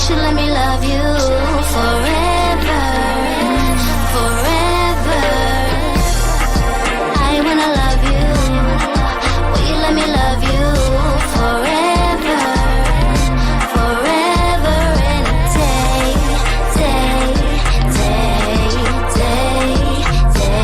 should let me love you forever, forever. I wanna love you. Will you let me love you forever, forever and a day, day, day, day, day.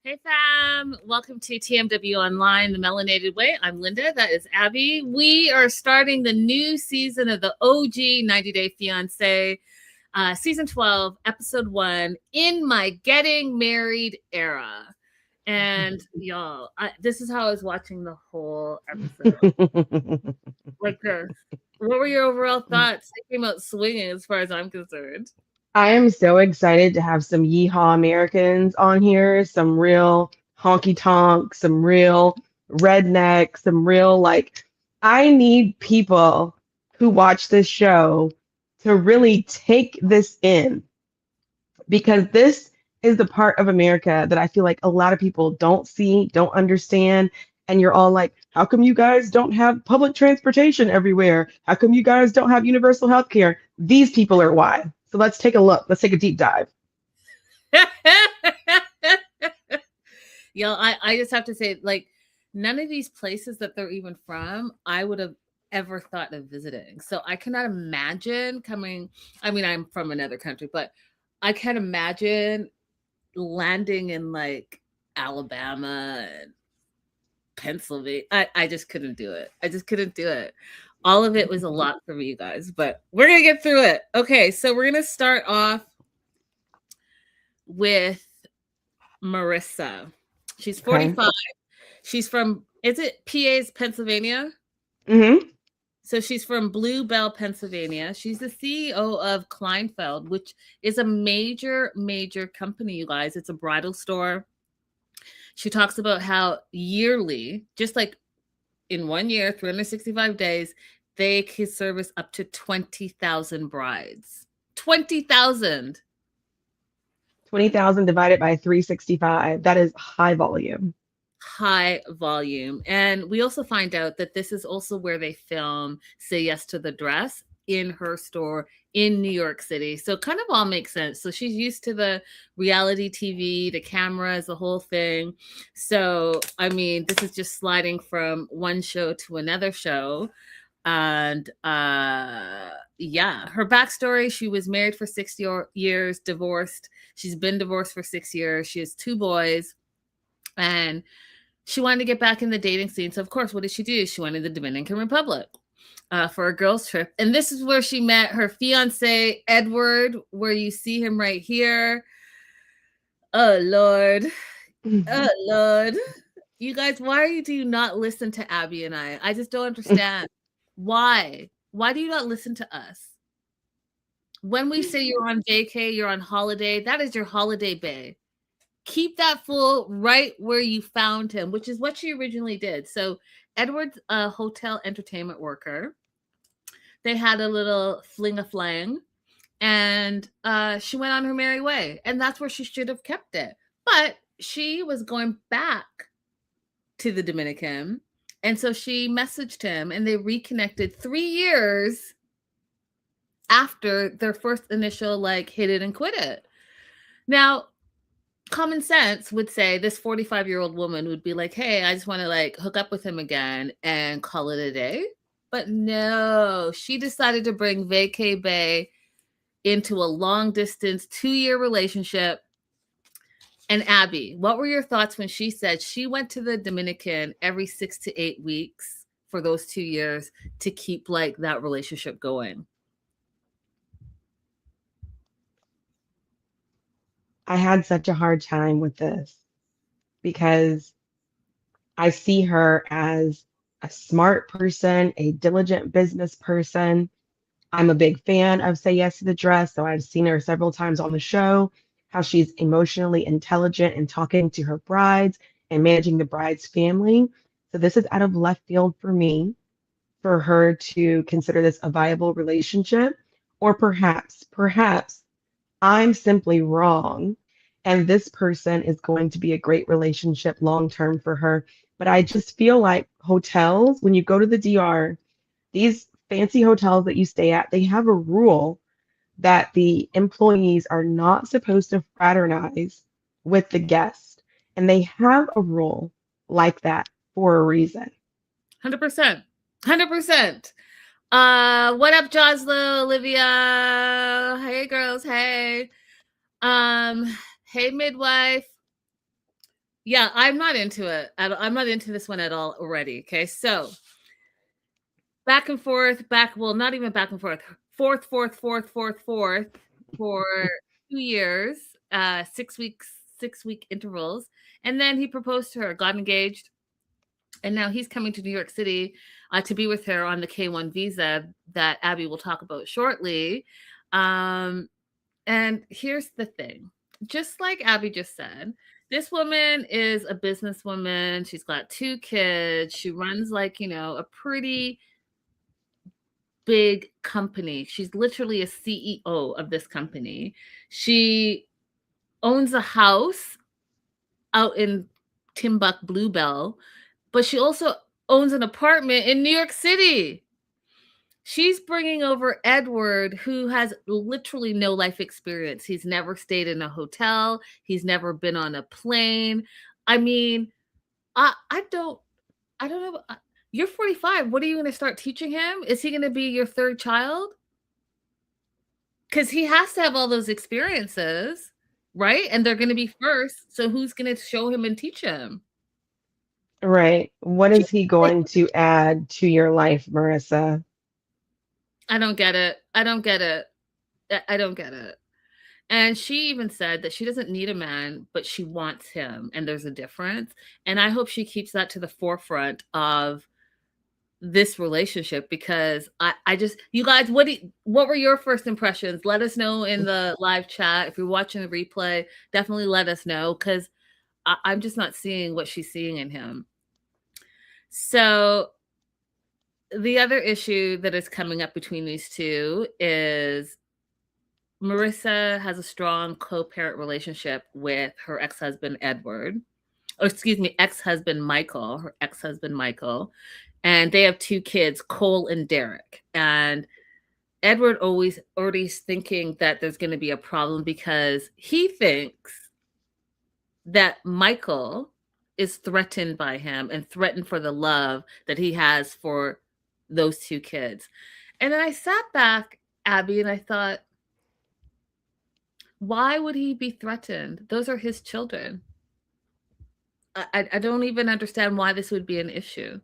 Hey fam, welcome to TMW Online, the Melanated Way. I'm Linda, that is Abbie. We are starting the new season of the OG 90 Day Fiancé, season 12, episode 1, in my getting married era. And y'all, this is how I was watching the whole episode. Like this. What were your overall thoughts? They came out swinging as far as I'm concerned. I am so excited to have some yeehaw Americans on here, some real honky tonk, some real redneck, some real I need people who watch this show to really take this in, because this is the part of America that I feel like a lot of people don't see, don't understand. And you're all like, how come you guys don't have public transportation everywhere? How come you guys don't have universal health care? These people are why. So let's take a look. Let's take a deep dive. Yo, I just have to say, like, none of these places that they're even from, I would have ever thought of visiting. So I cannot imagine coming. I mean, I'm from another country, but I can't imagine landing in like Alabama and Pennsylvania. I just couldn't do it. I just couldn't do it. All of it was a lot for me, you guys, but we're going to get through it. Okay, so we're going to start off with Marissa. She's 45. Okay. She's from, is it PA's Pennsylvania? Mm-hmm. So she's from Blue Bell, Pennsylvania. She's the CEO of Kleinfeld, which is a major, major company, you guys. It's a bridal store. She talks about how yearly, just like in 1 year, 365 days, they can service up to 20,000 brides. 20,000. 20,000 divided by 365. That is high volume. High volume. And we also find out that this is also where they film Say Yes to the Dress, in her store in New York City. So it kind of all makes sense. So she's used to the reality TV, the cameras, the whole thing. So, I mean, this is just sliding from one show to another show. And yeah, her backstory, she was married for 6 years, divorced. She's been divorced for 6 years. She has 2 boys. And she wanted to get back in the dating scene. So, of course, what did she do? She went to the Dominican Republic for a girls' trip. And this is where she met her fiancé, Edward, where you see him right here. Oh, Lord. Oh, Lord. You guys, why do you not listen to Abbie and I? I just don't understand. Why? Why do you not listen to us? When we say you're on vacay, you're on holiday, that is your holiday bay. Keep that fool right where you found him, which is what she originally did. So Edward's a hotel entertainment worker. They had a little fling-a-flang, and she went on her merry way. And that's where she should have kept it. But she was going back to the Dominican. And so she messaged him, and they reconnected 3 years after their first initial, like, hit it and quit it. Now, common sense would say this 45-year-old woman would be like, hey, I just want to like hook up with him again and call it a day. But no, she decided to bring Vacay Bay into a long distance 2-year relationship. And Abbie, what were your thoughts when she said she went to the Dominican every 6 to 8 weeks for those 2 years to keep like that relationship going? I had such a hard time with this because I see her as a smart person, a diligent business person. I'm a big fan of Say Yes to the Dress, so I've seen her several times on the show, how she's emotionally intelligent and talking to her brides and managing the bride's family. So this is out of left field for me, for her to consider this a viable relationship. Or perhaps I'm simply wrong, and this person is going to be a great relationship long term for her, but I just feel like hotels, when you go to the DR, these fancy hotels that you stay at, they have a rule that the employees are not supposed to fraternize with the guest. And they have a rule like that for a reason. 100%. 100%. What up, Joslo, Olivia? Hey, girls. Hey. Hey, midwife. Yeah, I'm not into it. I'm not into this one at all already. Okay, so back and forth, well, not even back and forth, fourth for 2 years, 6 week intervals, and then he proposed to her, got engaged, and now he's coming to New York City to be with her on the K-1 visa that Abbie will talk about shortly. And here's the thing. Just like Abbie just said, this woman is a businesswoman. She's got 2 kids. She runs like, a pretty big company. She's literally a CEO of this company. She owns a house out in Timbuk Bluebell, but she also owns an apartment in New York City. She's bringing over Edward, who has literally no life experience. He's never stayed in a hotel. He's never been on a plane. I mean, I don't know. You're 45. What are you going to start teaching him? Is he going to be your 3rd child? Because he has to have all those experiences, right? And they're going to be first. So who's going to show him and teach him? Right. What is he going to add to your life, Marissa? I don't get it. I don't get it. I don't get it. And she even said that she doesn't need a man, but she wants him. And there's a difference. And I hope she keeps that to the forefront of this relationship, because I just, you guys, what were your first impressions? Let us know in the live chat. If you're watching the replay, definitely let us know, because I'm just not seeing what she's seeing in him. So the other issue that is coming up between these two is Marissa has a strong co-parent relationship with her ex-husband, Edward. Or excuse me, ex-husband, Michael, her ex-husband, Michael. And they have 2 kids, Cole and Derek. And Edward already is thinking that there's going to be a problem, because he thinks that Michael is threatened by him and threatened for the love that he has for those 2 kids. And then I sat back, Abbie, and I thought, why would he be threatened? Those are his children. I don't even understand why this would be an issue.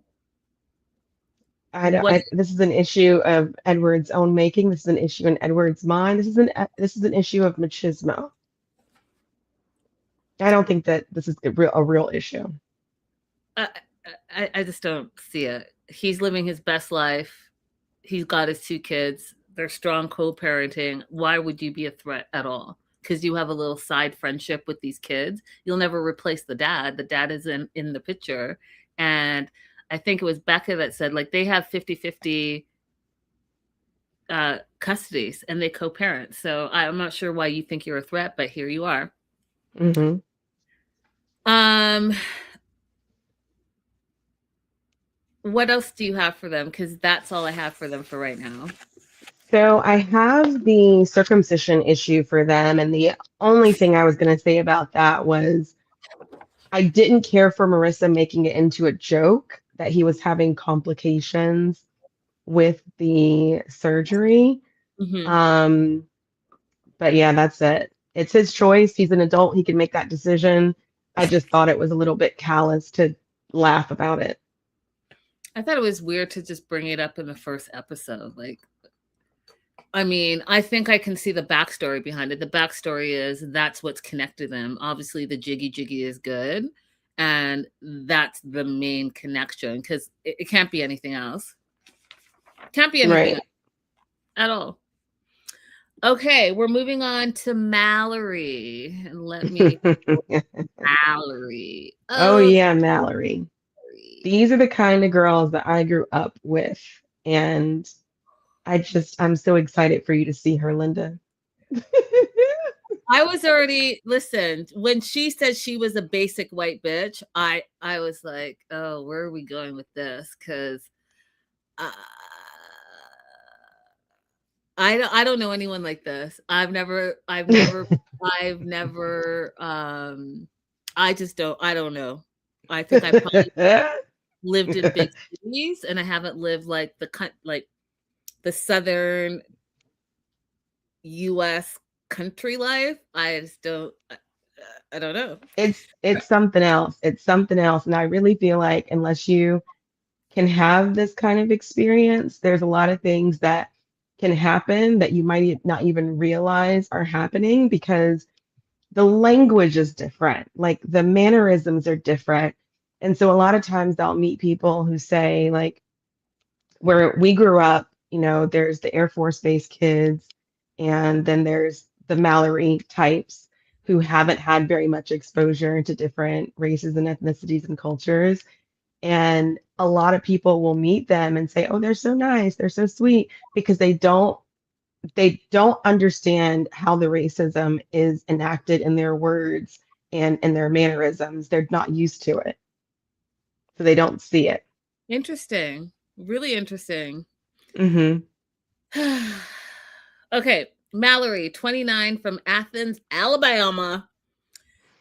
This is an issue of Edward's own making. This is an issue in Edward's mind. This is an issue of machismo. I don't think that this is a real issue. I just don't see it. He's living his best life. He's got his 2 kids. They're strong co-parenting. Why would you be a threat at all? Because you have a little side friendship with these kids. You'll never replace the dad. The dad is in the picture. And I think it was Becca that said, like, they have 50-50 custodies and they co-parent. So I'm not sure why you think you're a threat, but here you are. Mm-hmm. What else do you have for them? Because that's all I have for them for right now. So I have the circumcision issue for them, and the only thing I was going to say about that was I didn't care for Marissa making it into a joke that he was having complications with the surgery. Mm-hmm. But yeah, that's it. It's his choice. He's an adult. He can make that decision. I just thought it was a little bit callous to laugh about it. I thought it was weird to just bring it up in the first episode. Like, I mean, I think I can see the backstory behind it. The backstory is that's what's connected them. Obviously, the jiggy is good. And that's the main connection, because it can't be anything else. Can't be anything else at all. Okay, we're moving on to Mallory. And let me... Mallory. Oh, yeah, Mallory. These are the kind of girls that I grew up with. And I'm so excited for you to see her, Linda. I was already listen, when she said she was a basic white bitch, I was like, "Oh, where are we going with this?" 'Cause uh, I don't know anyone like this. I've never I just I don't know. I think I probably lived in big cities and I haven't lived like like the southern US country life. I just I don't know. It's something else. It's something else. And I really feel like unless you can have this kind of experience, there's a lot of things that can happen that you might not even realize are happening because the language is different. Like the mannerisms are different. And so a lot of times I'll meet people who say, like, where we grew up, there's the Air Force Base kids, and then there's the Mallory types who haven't had very much exposure to different races and ethnicities and cultures. And a lot of people will meet them and say, "Oh, they're so nice, they're so sweet," because they don't understand how the racism is enacted in their words and in their mannerisms. They're not used to it, so they don't see it. Interesting. Really interesting. Hmm. Okay, Mallory, 29 from Athens, Alabama.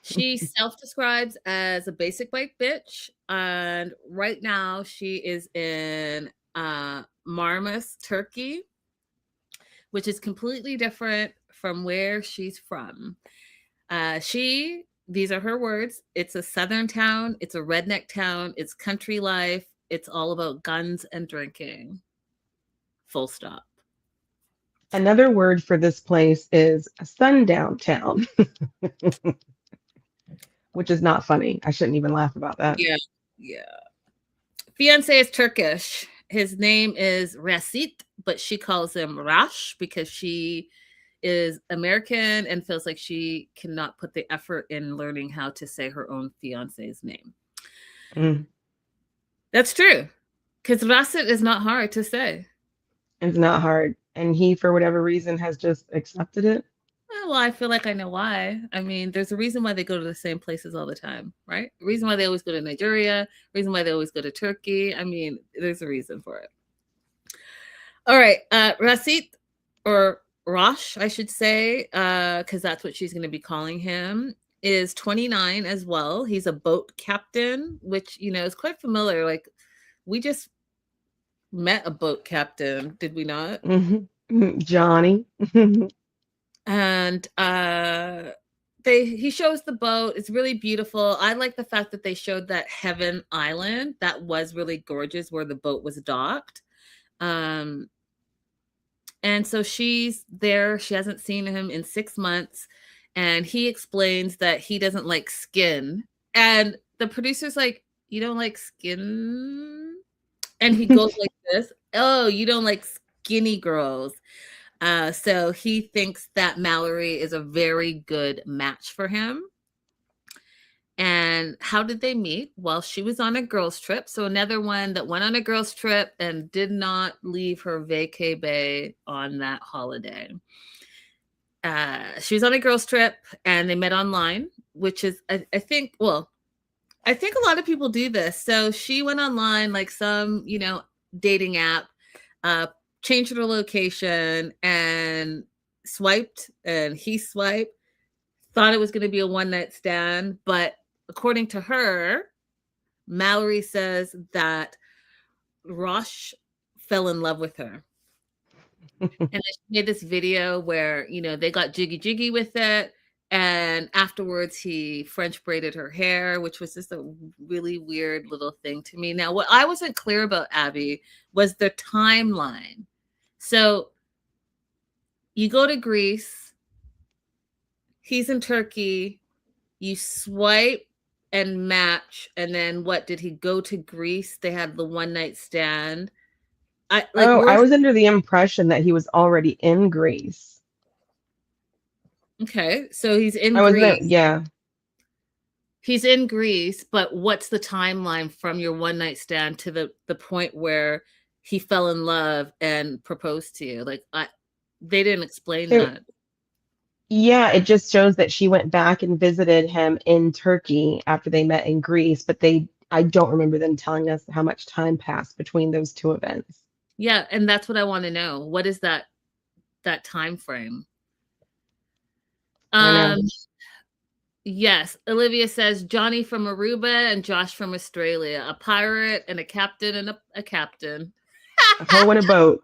She self-describes as a basic white bitch, and right now she is in Marmaris, Turkey, which is completely different from where she's from. These are her words, it's a southern town, it's a redneck town, it's country life, it's all about guns and drinking. Full stop. Another word for this place is a sundown town, which is not funny. I shouldn't even laugh about that. Yeah, yeah. Fiancé is Turkish. His name is Rasit, but she calls him Rash because she is American and feels like she cannot put the effort in learning how to say her own fiance's name. Mm. That's true, because Rasit is not hard to say. It's not hard. And he, for whatever reason, has just accepted it. Well, I feel like I know why. I mean, there's a reason why they go to the same places all the time, right? The reason why they always go to Nigeria, reason why they always go to Turkey. I mean, there's a reason for it. All right, Rasit, or Rosh, I should say, because that's what she's going to be calling him, is 29 as well. He's a boat captain, which, is quite familiar. Like, we just met a boat captain, did we not? Mm-hmm. Johnny. And he shows the boat. It's really beautiful. I like the fact that they showed that Heaven Island. That was really gorgeous where the boat was docked. And so she's there. She hasn't seen him in 6 months. And he explains that he doesn't like skin. And the producer's like, "You don't like skin?" And he goes like this, "Oh, you don't like skinny girls." So he thinks that Mallory is a very good match for him. And how did they meet? Well, she was on a girls' trip. So another one that went on a girls' trip and did not leave her vacay bay on that holiday. She was on a girls' trip and they met online, which is, I think a lot of people do this. So she went online, like some, dating app, changed her location and swiped, and he swiped, thought it was going to be a one-night stand. But according to her, Mallory says that Rosh fell in love with her. And then she made this video where, they got jiggy with it. And afterwards, he French braided her hair, which was just a really weird little thing to me. Now, what I wasn't clear about, Abbie, was the timeline. So you go to Greece, he's in Turkey, you swipe and match, and then what? Did he go to Greece? They had the one-night stand. I was under the impression that he was already in Greece. Okay, so he's in Greece. Yeah. He's in Greece, but what's the timeline from your one-night stand to the point where he fell in love and proposed to you? Like, they didn't explain that. Yeah, it just shows that she went back and visited him in Turkey after they met in Greece, but I don't remember them telling us how much time passed between those two events. Yeah, and that's what I want to know. What is that time frame? I know. Um, yes, Olivia says Johnny from Aruba and Josh from Australia, a pirate and a captain and a captain. A hoe in a boat.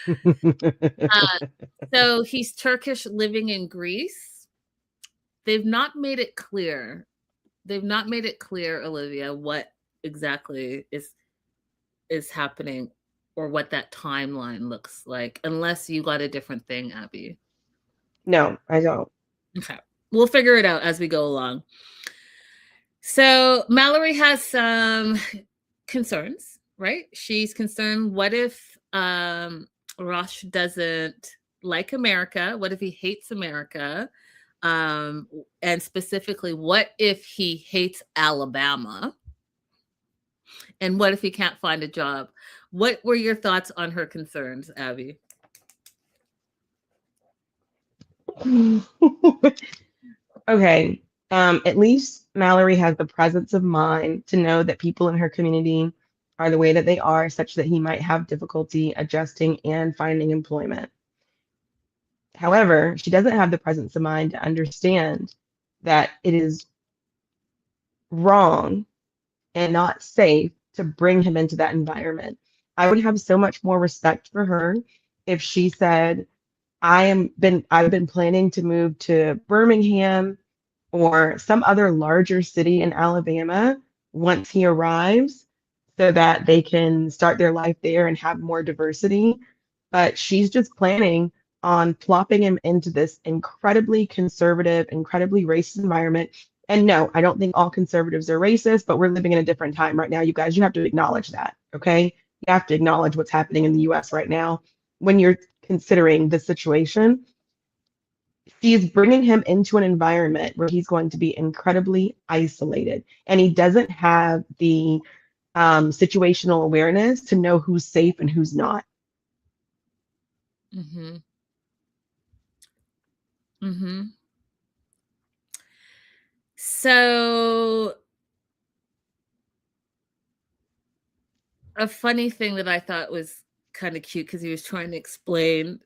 Uh, so he's Turkish living in Greece. They've not made it clear. They've not made it clear, Olivia, what exactly is happening or what that timeline looks like, unless you got a different thing, Abbie. No, I don't. Okay. We'll figure it out as we go along. So Mallory has some concerns, right? She's concerned, what if Rosh doesn't like America? What if he hates America? And specifically, what if he hates Alabama? And what if he can't find a job? What were your thoughts on her concerns, Abbie? Okay. At least Mallory has the presence of mind to know that people in her community are the way that they are, such that he might have difficulty adjusting and finding employment. However, she doesn't have the presence of mind to understand that it is wrong and not safe to bring him into that environment. I would have so much more respect for her if she said, I've been planning to move to Birmingham or some other larger city in Alabama once he arrives so that they can start their life there and have more diversity. But she's just planning on plopping him into this incredibly conservative, incredibly racist environment. And no, I don't think all conservatives are racist, but we're living in a different time right now, you guys. You have to acknowledge that, okay? You have to acknowledge what's happening in the US right now when you're considering the situation. She's bringing him into an environment where he's going to be incredibly isolated, and he doesn't have the situational awareness to know who's safe and who's not. Mm-hmm. Mm-hmm. So a funny thing that I thought was kind of cute because he was trying to explain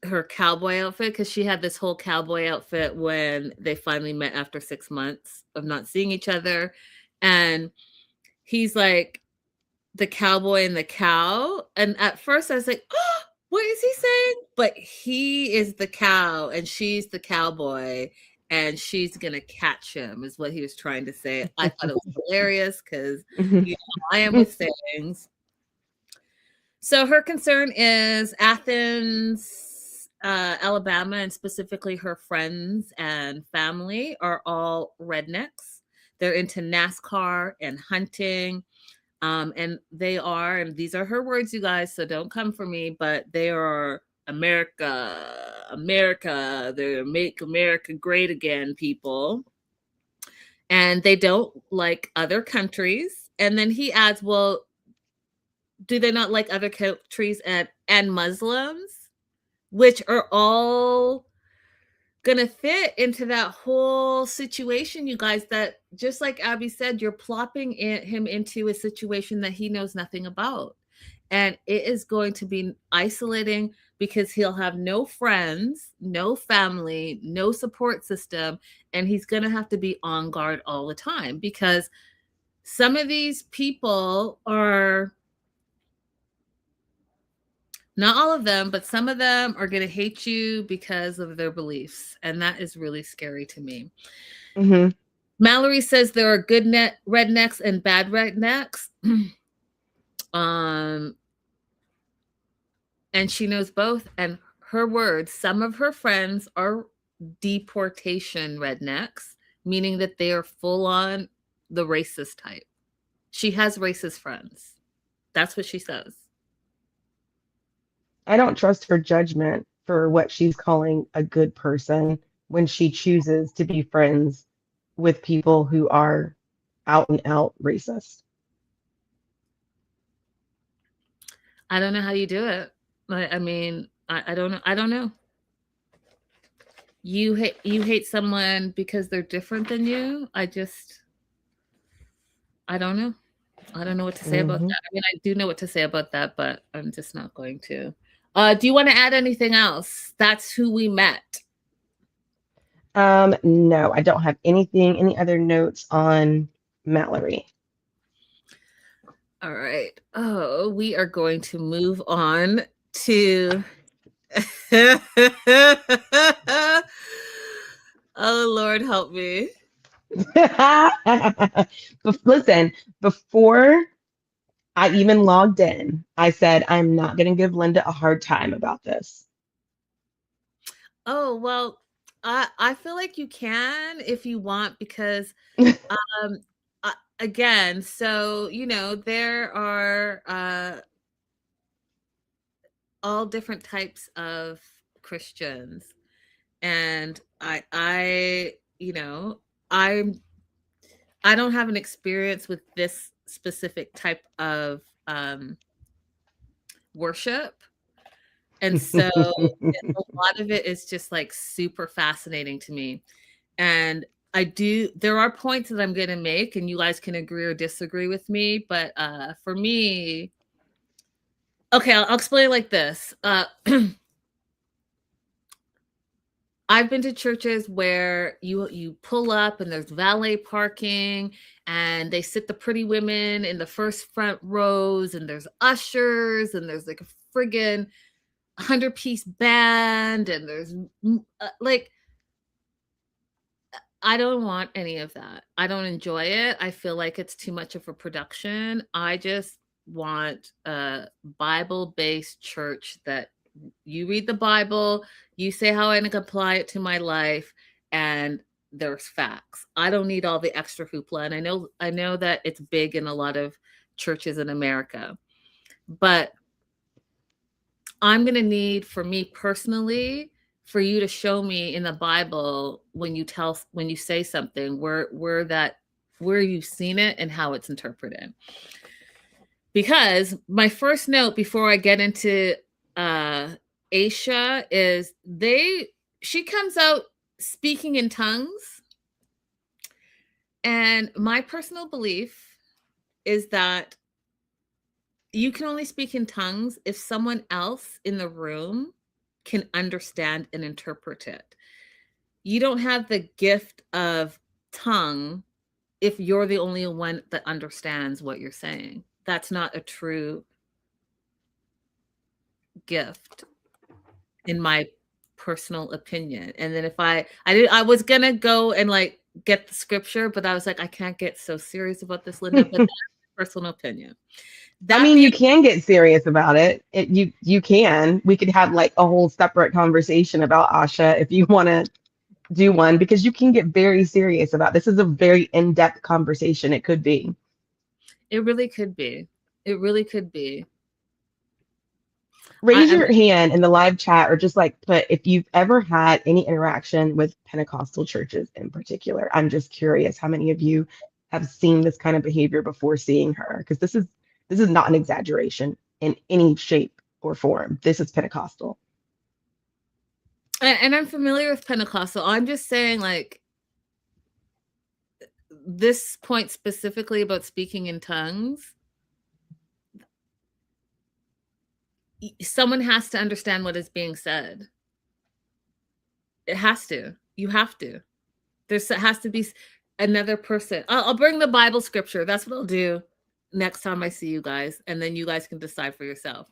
her cowboy outfit, because she had this whole cowboy outfit when they finally met after 6 months of not seeing each other. And he's like the cowboy and the cow. And at first I was like, oh, what is he saying? But he is the cow and she's the cowboy and she's gonna catch him, is what he was trying to say. I thought it was hilarious because I am with things. So her concern is Athens, Alabama, and specifically her friends and family are all rednecks. They're into NASCAR and hunting. And they are, and these are her words, you guys, so don't come for me, but they are America, they're make America great again people. And they don't like other countries. And then he adds, well, do they not like other countries and Muslims, which are all gonna fit into that whole situation, you guys, that just like Abbie said, you're plopping him into a situation that he knows nothing about. And it is going to be isolating because he'll have no friends, no family, no support system, and he's going to have to be on guard all the time because some of these people are, not all of them, but some of them are going to hate you because of their beliefs. And that is really scary to me. Mm-hmm. Mallory says there are good rednecks and bad rednecks. And she knows both. And her words, some of her friends are deportation rednecks, meaning that they are full on the racist type. She has racist friends. That's what she says. I don't trust her judgment for what she's calling a good person when she chooses to be friends with people who are out and out racist. I don't know how you do it. I mean, I don't know. I don't know. you hate someone because they're different than you. I don't know. I don't know what to say about Hmm. that. I mean, I do know what to say about that, but I'm just not going to. Do you want to add anything else? That's who we met. No, I don't have any other notes on Mallory. All right. Oh, we are going to move on to. Oh, Lord, help me. Listen, before I even logged in, I said I'm not going to give Linda a hard time about this. Oh, well, I feel like you can if you want because um again, so there are all different types of Christians and I I'm I don't have an experience with this specific type of worship. And so a lot of it is just like super fascinating to me. And there are points that I'm going to make and you guys can agree or disagree with me. But for me, okay, I'll explain it like this. I've been to churches where you pull up and there's valet parking and they sit the pretty women in the first front rows and there's ushers and there's like a friggin' 100-piece band and there's like I don't want any of that. I don't enjoy it. I feel like it's too much of a production. I just want a Bible-based church that you read the Bible, you say how I can apply it to my life, and there's facts. I don't need all the extra hoopla. And I know that it's big in a lot of churches in America. But I'm going to need, for me personally, for you to show me in the Bible when you say something where you've seen it and how it's interpreted. Because my first note before I get into Aisha is she comes out speaking in tongues, and my personal belief is that you can only speak in tongues if someone else in the room can understand and interpret it. You don't have the gift of tongue if you're the only one that understands what you're saying. That's not a true gift, in my personal opinion. And then if I was gonna go and like get the scripture, but I was like, I can't get so serious about this, Linda. But that's my personal opinion. I That mean, being you can get serious about it. You can. We could have like a whole separate conversation about Asha if you want to do one because you can get very serious about this. Is a very in-depth conversation. It could be. It really could be. It really could be. Raise I your mean, hand in the live chat or just like put if you've ever had any interaction with Pentecostal churches in particular. I'm just curious how many of you have seen this kind of behavior before seeing her because this is not an exaggeration in any shape or form. This is Pentecostal. and I'm familiar with Pentecostal. I'm just saying, like, this point specifically about speaking in tongues, someone has to understand what is being said. It has to. You have to. There has to be another person. I'll bring the Bible scripture. That's what I'll do next time I see you guys. And then you guys can decide for yourself.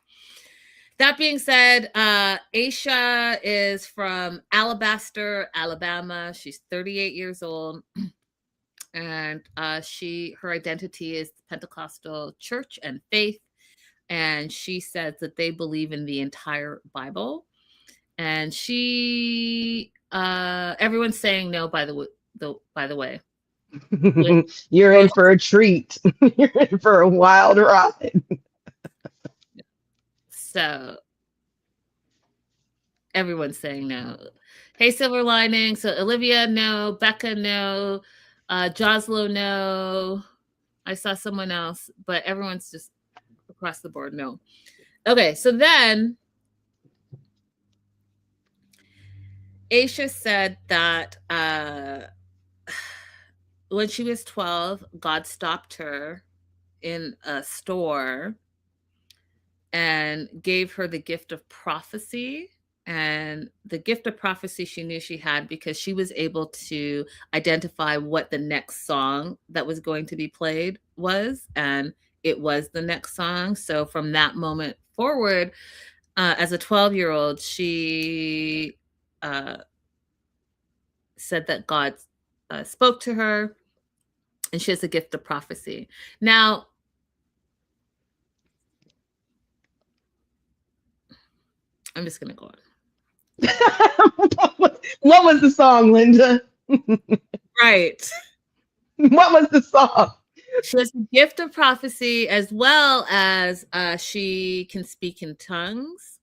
That being said, Aisha is from Alabaster, Alabama. She's 38 years old. And her identity is Pentecostal church and faith. And she says that they believe in the entire Bible. And everyone's saying no, by the way. You're in for a treat. You're in for a wild ride. So everyone's saying no. Hey, Silver Lining. So Olivia, no. Becca, no. Joslo, no. I saw someone else, but everyone's just across the board, no. Okay, so then Aisha said that when she was 12, God stopped her in a store and gave her the gift of prophecy. And the gift of prophecy she knew she had because she was able to identify what the next song that was going to be played was. And it was the next song. So from that moment forward, as a 12-year-old, she said that God spoke to her and she has a gift of prophecy. Now, I'm just going to go on. What was the song, Linda? Right. What was the song? She has a gift of prophecy as well as she can speak in tongues.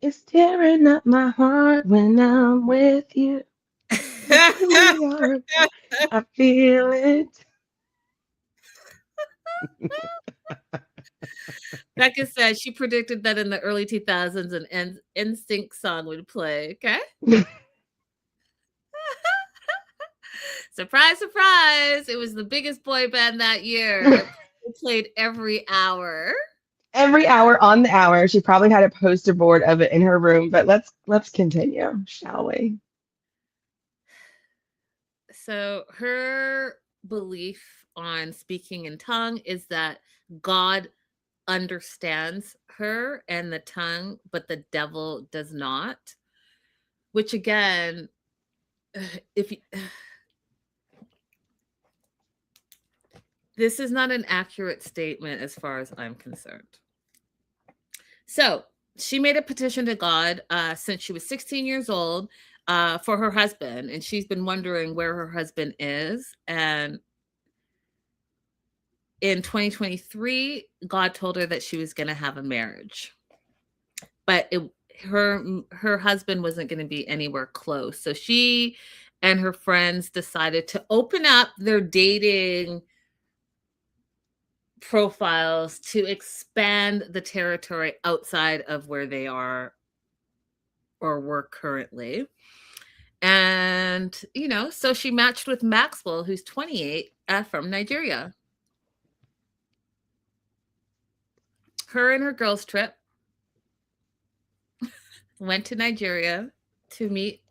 It's tearing up my heart when I'm with you. I feel it. Becca said she predicted that in the early 2000s an NSYNC song would play. Okay. Surprise, surprise. It was the biggest boy band that year. It played every hour. Every hour on the hour. She probably had a poster board of it in her room, but let's continue, shall we? So her belief on speaking in tongue is that God understands her and the tongue, but the devil does not. Which again, if you, this is not an accurate statement as far as I'm concerned. So she made a petition to God since she was 16 years old for her husband, and she's been wondering where her husband is. And in 2023, God told her that she was going to have a marriage, but her husband wasn't going to be anywhere close. So she and her friends decided to open up their dating profiles to expand the territory outside of where they are or were currently. And, so she matched with Maxwell, who's 28, from Nigeria. Her and her girls' trip went to Nigeria to meet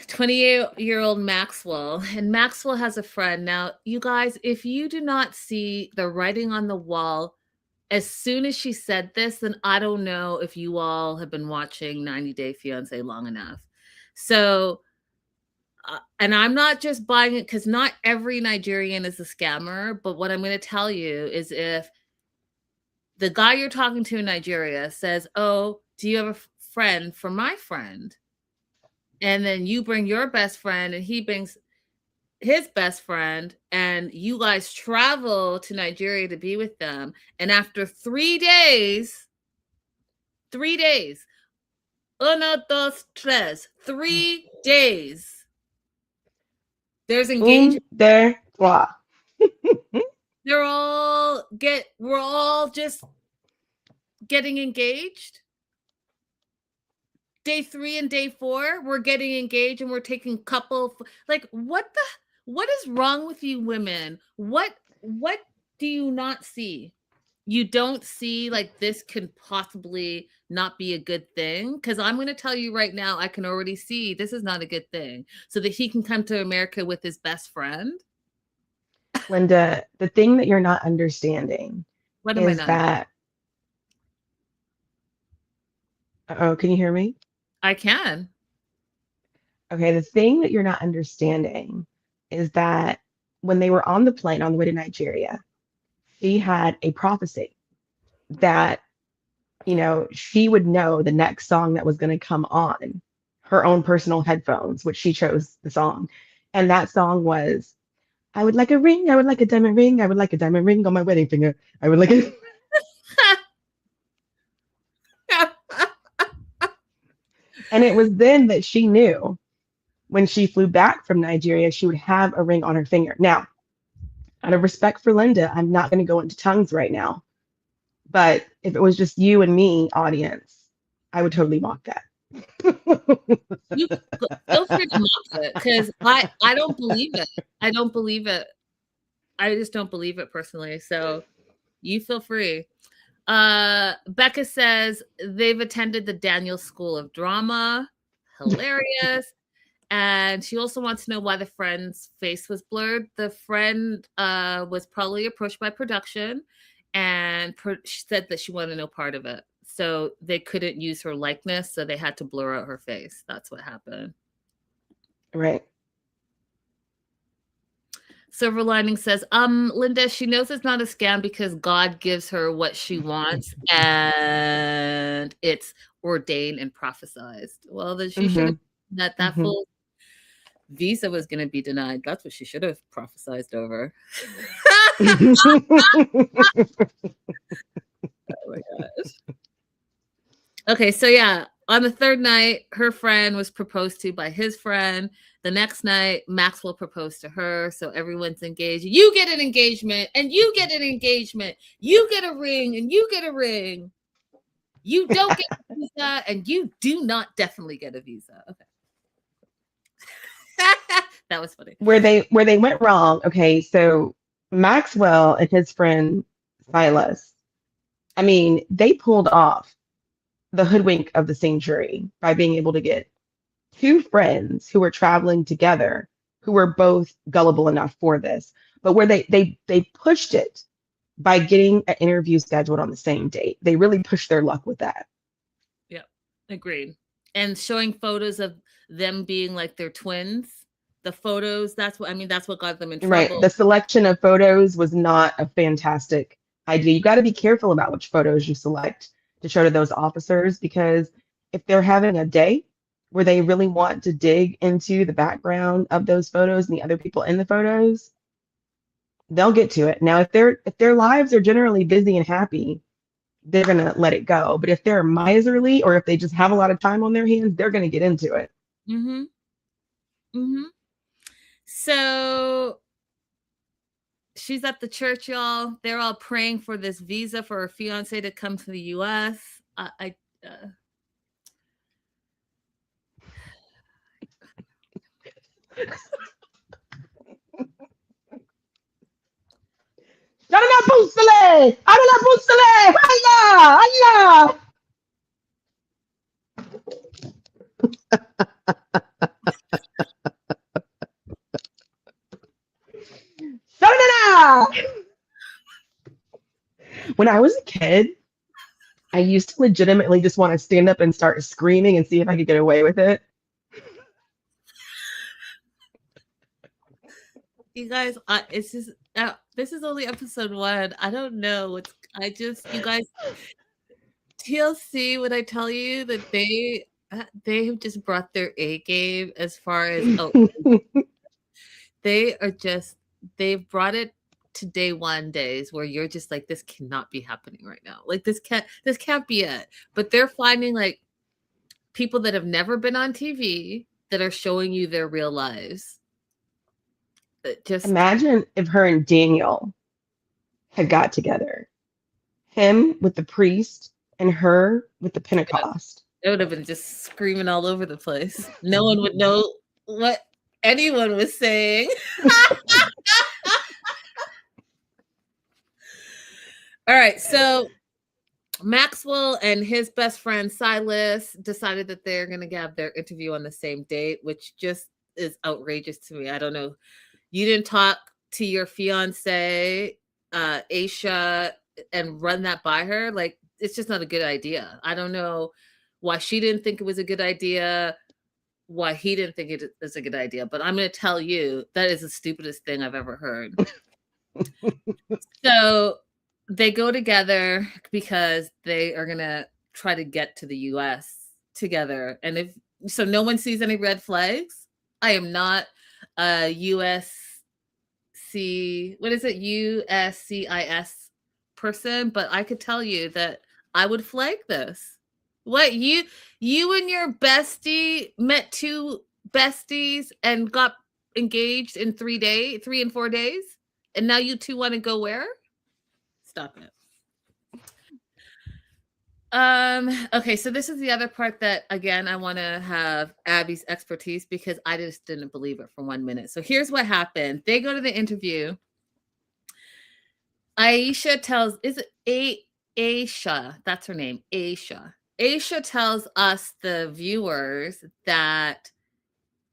28-year-old Maxwell. And Maxwell has a friend. Now, you guys, if you do not see the writing on the wall, as soon as she said this, then I don't know if you all have been watching 90 Day Fiancé long enough. So, and I'm not just buying it because not every Nigerian is a scammer. But what I'm going to tell you is if the guy you're talking to in Nigeria says, "Oh, do you have a friend for my friend?" And then you bring your best friend and he brings his best friend and you guys travel to Nigeria to be with them. And after 3 days, 1, 2, 3, 3 days, there's engagement. Wow. We're all just getting engaged. Day 3 and day 4, we're getting engaged and we're taking like what is wrong with you women? What do you not see? You don't see like this could possibly not be a good thing? Because I'm going to tell you right now, I can already see this is not a good thing. So that he can come to America with his best friend. Linda, the thing that you're not understanding What am I is not? that. Oh, can you hear me? I can. Okay, the thing that you're not understanding is that when they were on the plane on the way to Nigeria, she had a prophecy that, she would know the next song that was going to come on her own personal headphones, which she chose the song. And that song was, I would like a ring, I would like a diamond ring, I would like a diamond ring on my wedding finger. I would like it. And it was then that she knew when she flew back from Nigeria, she would have a ring on her finger. Now, out of respect for Linda, I'm not going to go into tongues right now. But if it was just you and me, audience, I would totally mock that. You feel free to mock it because I don't believe it. I don't believe it. I just don't believe it personally. So you feel free. Becca says they've attended the Daniel School of Drama. Hilarious. And she also wants to know why the friend's face was blurred. The friend was probably approached by production and she said that she wanted no part of it. So they couldn't use her likeness, so they had to blur out her face. That's what happened. Right. Silver Lining says, Linda, she knows it's not a scam because God gives her what she wants and it's ordained and prophesied. Well, then she should have that full visa was going to be denied. That's what she should have prophesied over. Oh my gosh. Okay, so yeah, on the third night, her friend was proposed to by his friend. The next night, Maxwell proposed to her, so everyone's engaged. You get an engagement, and you get an engagement. You get a ring, and you get a ring. You don't get a visa, and you do not definitely get a visa. Okay. That was funny. Where they went wrong. Okay, so Maxwell and his friend Silas, I mean, they pulled off the hoodwink of the century by being able to get two friends who were traveling together who were both gullible enough for this, but where they pushed it by getting an interview scheduled on the same date. They really pushed their luck with that. Yep, agreed. And showing photos of them being like their twins. The photos, that's what got them in trouble. Right. The selection of photos was not a fantastic idea. You got to be careful about which photos you select to show to those officers, because if they're having a day where they really want to dig into the background of those photos and the other people in the photos, they'll get to it. Now, if their lives are generally busy and happy, they're gonna let it go. But if they're miserly or if they just have a lot of time on their hands, they're gonna get into it. Mm-hmm. Mm-hmm. So she's at the church, y'all. They're all praying for this visa for her fiance to come to the U.S. When I was a kid, I used to legitimately just want to stand up and start screaming and see if I could get away with it. You guys, it's just this is only episode 1. I don't know. You guys, TLC, when I tell you that they have just brought their A game as far as they've brought it to day one days where you're just like, this cannot be happening right now. Like this can't be it. But they're finding like people that have never been on TV that are showing you their real lives. Just imagine if her and Daniel had got together. Him with the priest and her with the Pentecost. It would have been just screaming all over the place. No one would know what anyone was saying. All right, so Maxwell and his best friend Silas decided that they're going to have their interview on the same date, which just is outrageous to me. I don't know. You didn't talk to your fiance, Aisha, and run that by her. Like, it's just not a good idea. I don't know why she didn't think it was a good idea, why he didn't think it was a good idea. But I'm going to tell you, that is the stupidest thing I've ever heard. So they go together because they are going to try to get to the U.S. together. And so no one sees any red flags. I am not a USCIS person, but I could tell you that I would flag this. What, you and your bestie met 2 besties and got engaged in 3 and 4 days, and now you 2 want to go where? Stop it. Okay, so this is the other part that again I want to have Abbie's expertise because I just didn't believe it for 1 minute. So here's what happened. They go to the interview. Aisha tells, is it Aisha? That's her name, Aisha. Aisha tells us, the viewers, that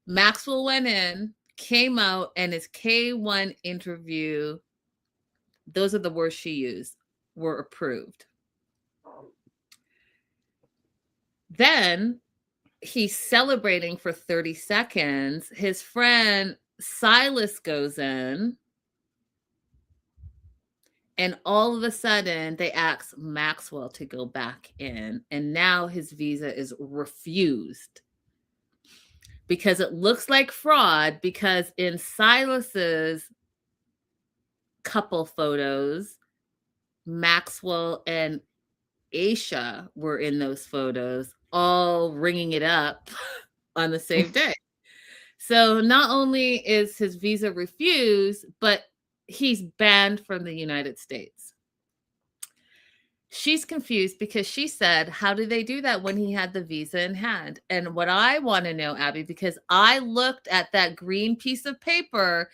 Maxwell went in, came out, and his K1 interview, those are the words she used, were approved. Then he's celebrating for 30 seconds. His friend Silas goes in, and all of a sudden they ask Maxwell to go back in, and now his visa is refused because it looks like fraud, because in Silas's couple photos, Maxwell and Aisha were in those photos, all ringing it up on the same day. So not only is his visa refused, but he's banned from the United States. She's confused because she said, how did they do that when he had the visa in hand? And what I want to know, Abbie, because I looked at that green piece of paper,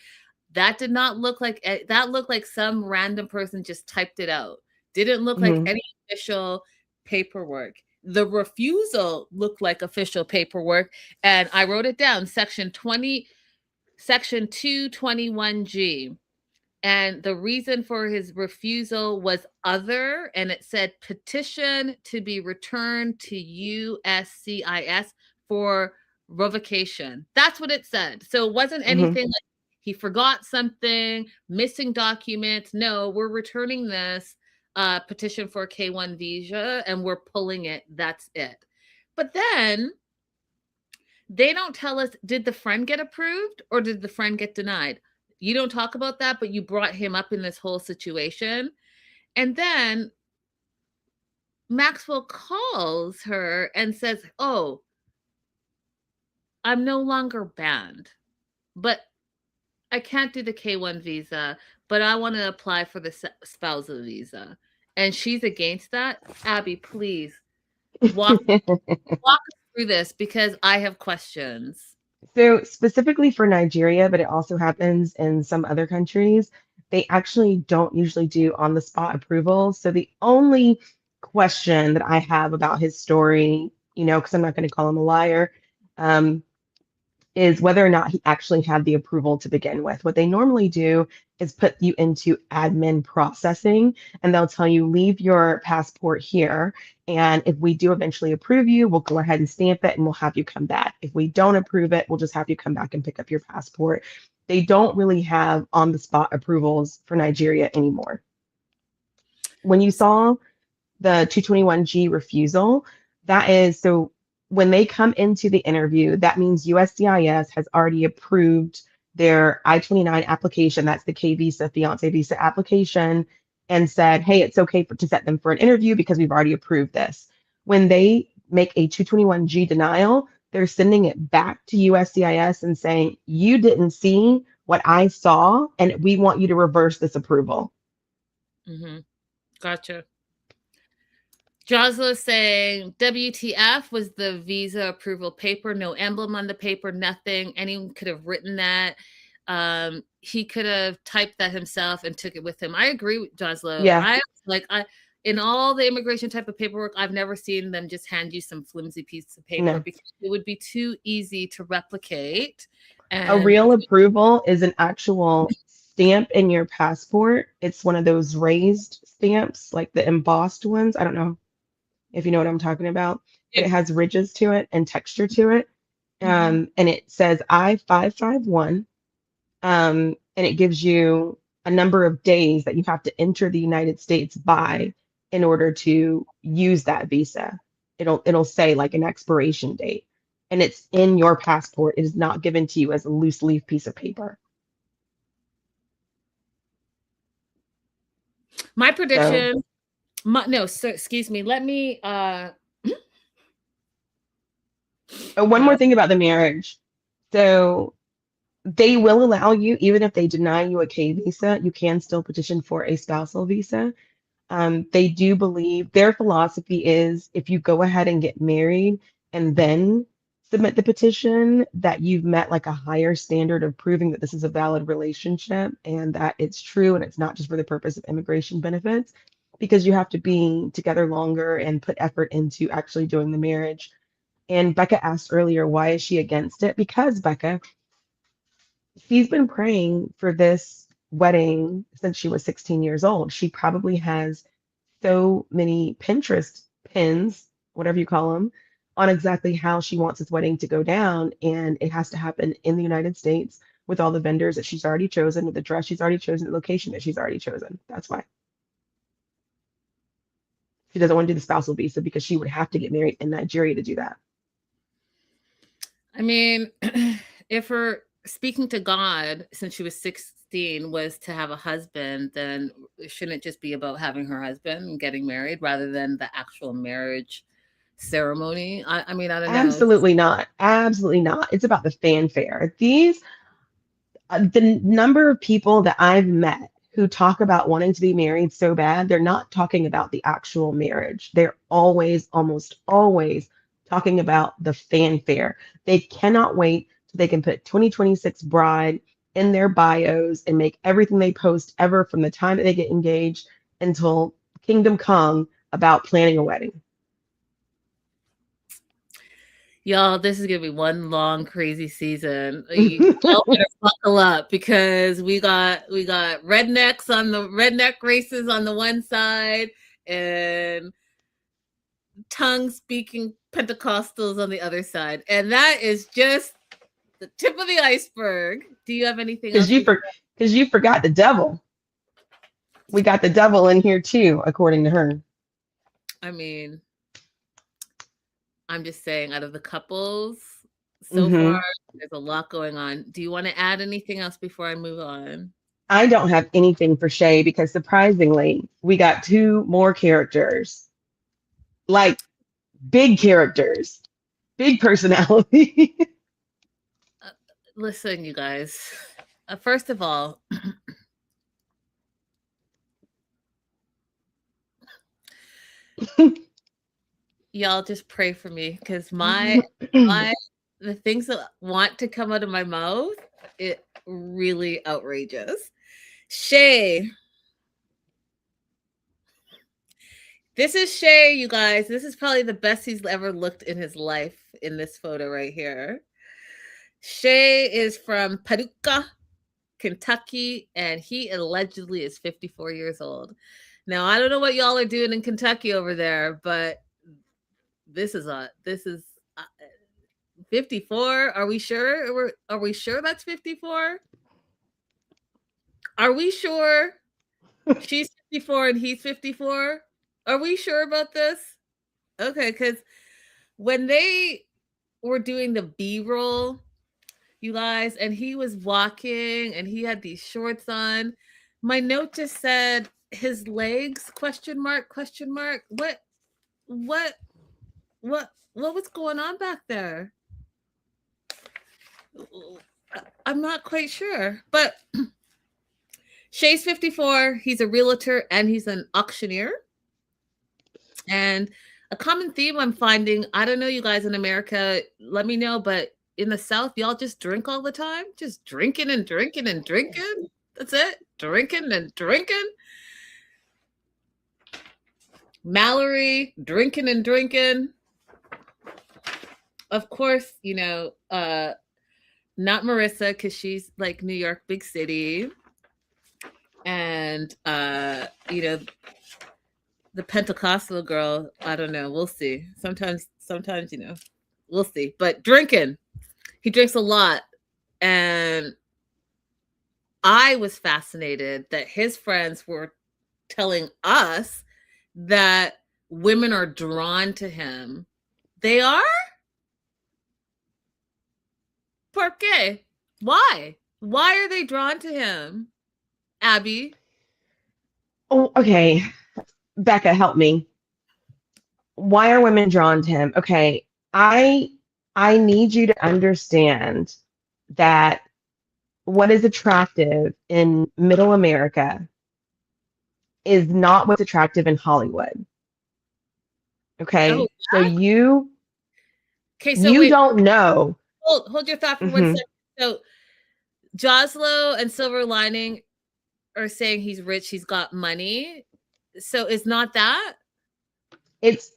that did not look like, that looked like some random person just typed it out. Didn't look like any official paperwork. The refusal looked like official paperwork. And I wrote it down, section 221G. And the reason for his refusal was other, and it said petition to be returned to USCIS for revocation. That's what it said. So it wasn't anything like he forgot something, missing documents. No, we're returning this petition for K1 visa and we're pulling it. That's it. But then they don't tell us, did the friend get approved or did the friend get denied? You don't talk about that, but you brought him up in this whole situation. And then Maxwell calls her and says, oh, I'm no longer banned, but I can't do the K1 visa, but I want to apply for the spousal visa. And she's against that. Abbie, please walk us through this because I have questions. So specifically for Nigeria, but it also happens in some other countries, they actually don't usually do on-the-spot approvals. So the only question that I have about his story, because I'm not going to call him a liar, is whether or not he actually had the approval to begin with. What they normally do is put you into admin processing, and they'll tell you, leave your passport here. And if we do eventually approve you, we'll go ahead and stamp it and we'll have you come back. If we don't approve it, we'll just have you come back and pick up your passport. They don't really have on-the-spot approvals for Nigeria anymore. When you saw the 221G refusal, that is, so when they come into the interview, that means USCIS has already approved their I-29 application. That's the K visa, fiancé visa application, and said, hey, it's okay to set them for an interview because we've already approved this. When they make a 221G denial, they're sending it back to USCIS and saying, you didn't see what I saw, and we want you to reverse this approval. Gotcha. Josla saying WTF was the visa approval paper, no emblem on the paper, nothing. Anyone could have written that. He could have typed that himself and took it with him. I agree with Josla. Yeah. In all the immigration type of paperwork, I've never seen them just hand you some flimsy piece of paper because it would be too easy to replicate. And a real approval is an actual stamp in your passport. It's one of those raised stamps, like the embossed ones. I don't know if you know what I'm talking about. But it has ridges to it and texture to it. And it says I-551. And it gives you a number of days that you have to enter the United States by in order to use that visa. It'll say like an expiration date. And it's in your passport. It is not given to you as a loose leaf piece of paper. My prediction... excuse me. Let me. One more thing about the marriage. So they will allow you, even if they deny you a K visa, you can still petition for a spousal visa. They do believe their philosophy is if you go ahead and get married and then submit the petition, that you've met like a higher standard of proving that this is a valid relationship and that it's true and it's not just for the purpose of immigration benefits, because you have to be together longer and put effort into actually doing the marriage. And Becca asked earlier, why is she against it? Because Becca, she's been praying for this wedding since she was 16 years old. She probably has so many Pinterest pins, whatever you call them, on exactly how she wants this wedding to go down. And it has to happen in the United States with all the vendors that she's already chosen, with the dress she's already chosen, the location that she's already chosen. That's why. She doesn't want to do the spousal visa because she would have to get married in Nigeria to do that. I mean, if her speaking to God since she was 16 was to have a husband, then shouldn't it just be about having her husband and getting married rather than the actual marriage ceremony? I mean, I don't know. Absolutely not. Absolutely not. It's about the fanfare. The number of people that I've met who talk about wanting to be married so bad, they're not talking about the actual marriage. They're always, almost always talking about the fanfare. They cannot wait so they can put 2026 bride in their bios and make everything they post ever from the time that they get engaged until kingdom come about planning a wedding. Y'all, this is gonna be one long crazy season. Y'all better buckle up because we got rednecks on the redneck races on the one side and tongue speaking Pentecostals on the other side, and that is just the tip of the iceberg. Do you have anything else? Because you forgot the devil. We got the devil in here too, according to her. I mean, I'm just saying, out of the couples so far, there's a lot going on. Do you want to add anything else before I move on? I don't have anything for Shay because surprisingly, we got two more characters. Like big characters, big personality. Listen, you guys. First of all, y'all just pray for me because the things that want to come out of my mouth, it really outrageous. Shay. This is Shay, you guys. This is probably the best he's ever looked in his life in this photo right here. Shay is from Paducah, Kentucky, and he allegedly is 54 years old. Now, I don't know what y'all are doing in Kentucky over there, but this is 54. Are we sure? Are we sure that's 54? Are we sure she's 54 and he's 54? Are we sure about this? Okay, because when they were doing the B-roll, you guys, and he was walking and he had these shorts on, my note just said his legs, question mark. What was going on back there? I'm not quite sure, but Shay's 54. He's a realtor and he's an auctioneer. And a common theme I'm finding, I don't know, you guys in America, let me know, but in the South, y'all just drink all the time, just drinking and drinking and drinking. That's it, drinking and drinking. Mallory, drinking and drinking. Of course, not Marissa, because she's like New York, big city. And, the Pentecostal girl, I don't know. We'll see. Sometimes, we'll see. But drinking, he drinks a lot. And I was fascinated that his friends were telling us that women are drawn to him. They are? ¿Por qué? Why? Why are they drawn to him? Abbie? Oh, okay. Becca, help me. Why are women drawn to him? Okay, I need you to understand that what is attractive in middle America is not what's attractive in Hollywood. Okay. Oh, So okay. So you wait, don't know. hold your thought for 1 second. So Joslo and Silver Lining are saying he's rich, he's got money. So it's not that? It's,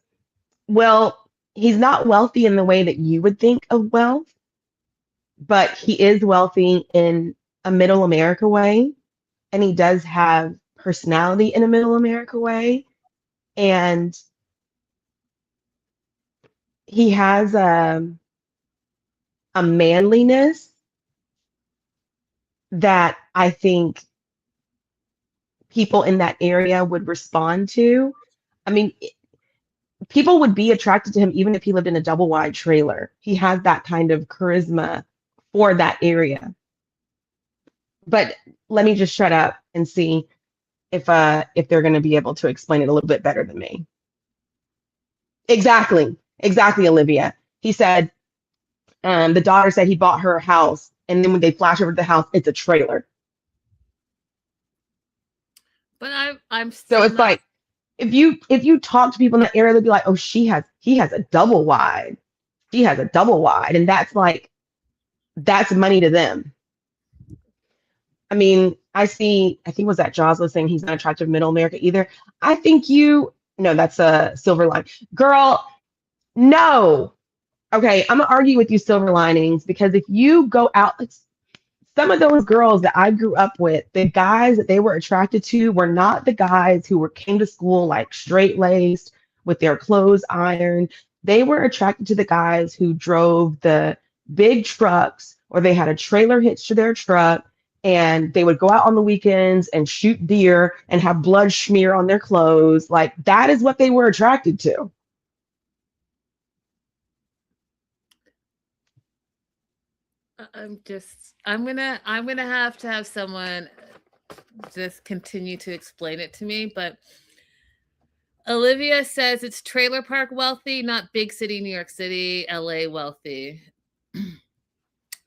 well, he's not wealthy in the way that you would think of wealth, but he is wealthy in a middle America way. And he does have personality in a middle America way. And he has a manliness that I think people in that area would respond to. I mean, people would be attracted to him even if he lived in a double wide trailer. He has that kind of charisma for that area. But let me just shut up and see if they're going to be able to explain it a little bit better than me. Exactly, Olivia. He said the daughter said he bought her a house, and then when they flash over to the house, it's a trailer. But I'm So still it's not. like if you talk to people in that area, they'll be like, "Oh, he has a double wide. She has a double wide," and that's money to them. I mean, I think was that Jaws was saying he's not attractive middle America either. I think no, that's a Silver Line. Girl, no. Okay, I'm gonna argue with you, Silver Linings, because if you go out, like, some of those girls that I grew up with, the guys that they were attracted to were not the guys who came to school like straight laced with their clothes ironed. They were attracted to the guys who drove the big trucks or they had a trailer hitched to their truck and they would go out on the weekends and shoot deer and have blood smear on their clothes. Like that is what they were attracted to. I'm gonna have to have someone just continue to explain it to me. But Olivia says it's trailer park wealthy, not big city New York City, LA wealthy.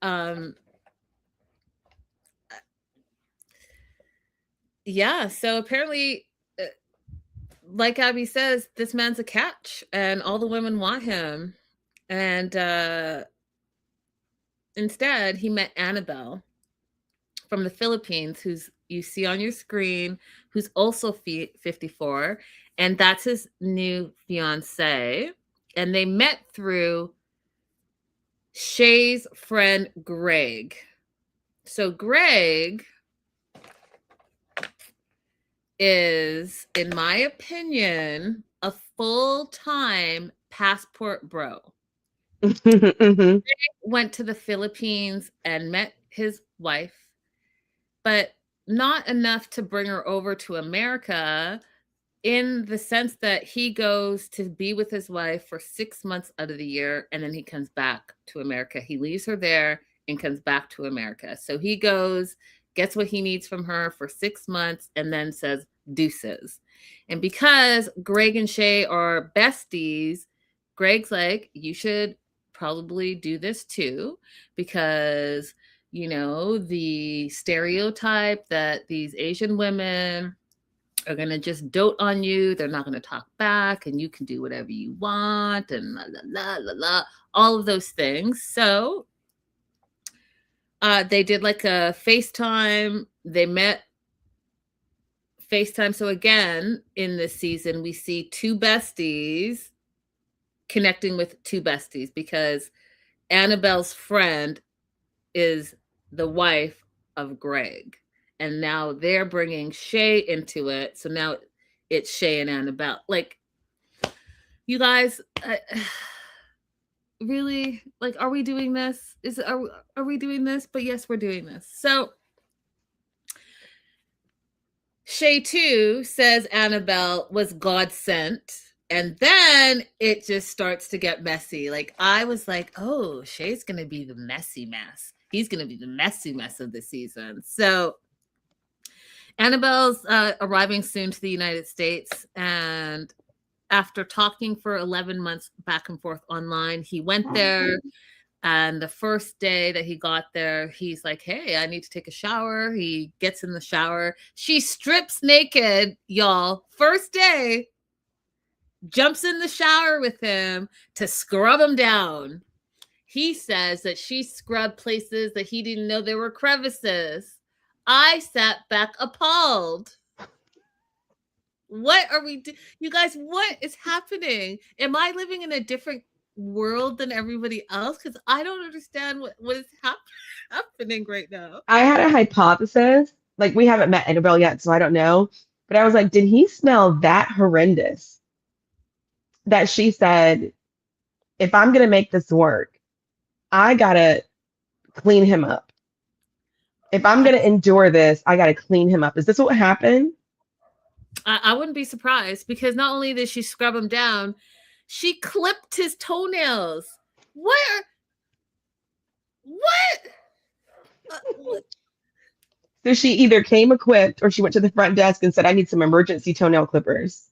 um yeah, so apparently like Abbie says, this man's a catch and all the women want him. And instead, he met Annabelle from the Philippines, who's you see on your screen, who's also 54, and that's his new fiance. And they met through Shay's friend Greg. So Greg is, in my opinion, a full-time passport bro. Mhm. Went to the Philippines and met his wife, but not enough to bring her over to America, in the sense that he goes to be with his wife for 6 months out of the year and then he comes back to America. He leaves her there and comes back to America. So he goes, gets what he needs from her for 6 months and then says deuces. And because Greg and Shay are besties, Greg's like, you should probably do this too, because the stereotype that these Asian women are going to just dote on you, they're not going to talk back, and you can do whatever you want, and la la la la la, all of those things. So they did like a FaceTime. They met FaceTime. So again, in this season, we see two besties connecting with two besties, because Annabelle's friend is the wife of Greg. And now they're bringing Shay into it. So now it's Shay and Annabelle. Like, you guys, really? Like, are we doing this? Are we doing this? But yes, we're doing this. So Shay too says Annabelle was God sent. And then it just starts to get messy. Like, I was like, oh, Shay's going to be the messy mess. He's going to be the messy mess of the season. So Annabelle's arriving soon to the United States. And after talking for 11 months back and forth online, he went there. And the first day that he got there, he's like, hey, I need to take a shower. He gets in the shower. She strips naked, y'all. First day, jumps in the shower with him to scrub him down. He says that she scrubbed places that he didn't know there were crevices. I sat back appalled. What are we doing? You guys, what is happening? Am I living in a different world than everybody else? Because I don't understand what is happening right now. I had a hypothesis. Like, we haven't met Annabelle yet, so I don't know. But I was like, did he smell that horrendous that she said, if I'm going to make this work, I got to clean him up. If I'm going to endure this, I got to clean him up. Is this what happened? I wouldn't be surprised, because not only did she scrub him down, she clipped his toenails. What? So she either came equipped or she went to the front desk and said, I need some emergency toenail clippers.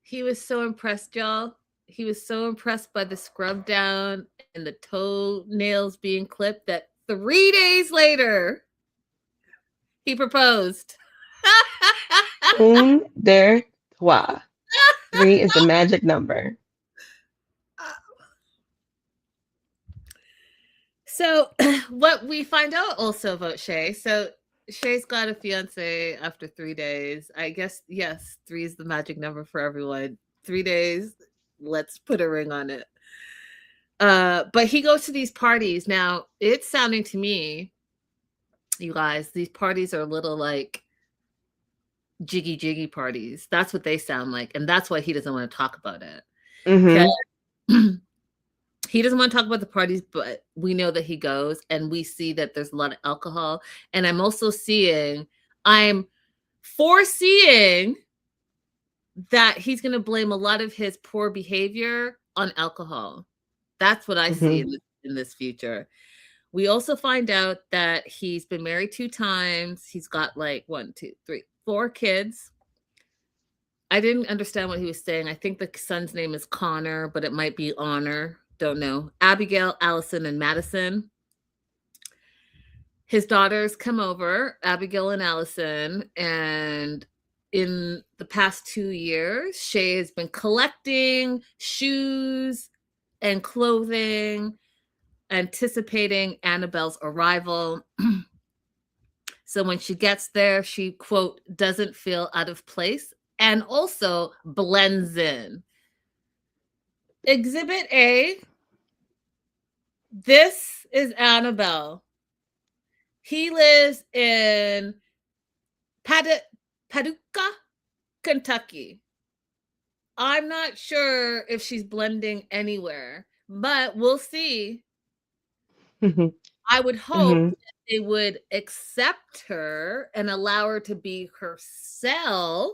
He was so impressed, y'all. He was so impressed by the scrub down and the toenails being clipped that 3 days later, he proposed. Un, deux, trois. 3 is the magic number. So what we find out also about Shay, so Shay's got a fiance after 3 days. I guess, yes, 3 is the magic number for everyone. 3 days, let's put a ring on it. But he goes to these parties. Now, it's sounding to me, you guys, these parties are a little like jiggy parties. That's what they sound like. And that's why he doesn't want to talk about it. Mm-hmm. He doesn't want to talk about the parties, but we know that he goes, and we see that there's a lot of alcohol. And I'm foreseeing that he's going to blame a lot of his poor behavior on alcohol. That's what I see in this future. We also find out that he's been married 2 times. He's got like 1, 2, 3, 4 kids. I didn't understand what he was saying. I think the son's name is Connor, but it might be Honor. Don't know. Abigail, Allison, and Madison. His daughters come over, Abigail and Allison, and in the past 2 years, Shay has been collecting shoes and clothing, anticipating Annabelle's arrival. So when she gets there, she, quote, doesn't feel out of place and also blends in. Exhibit A, this is Annabelle. He lives in Paducah, Kentucky. I'm not sure if she's blending anywhere, but we'll see. I would hope that they would accept her and allow her to be herself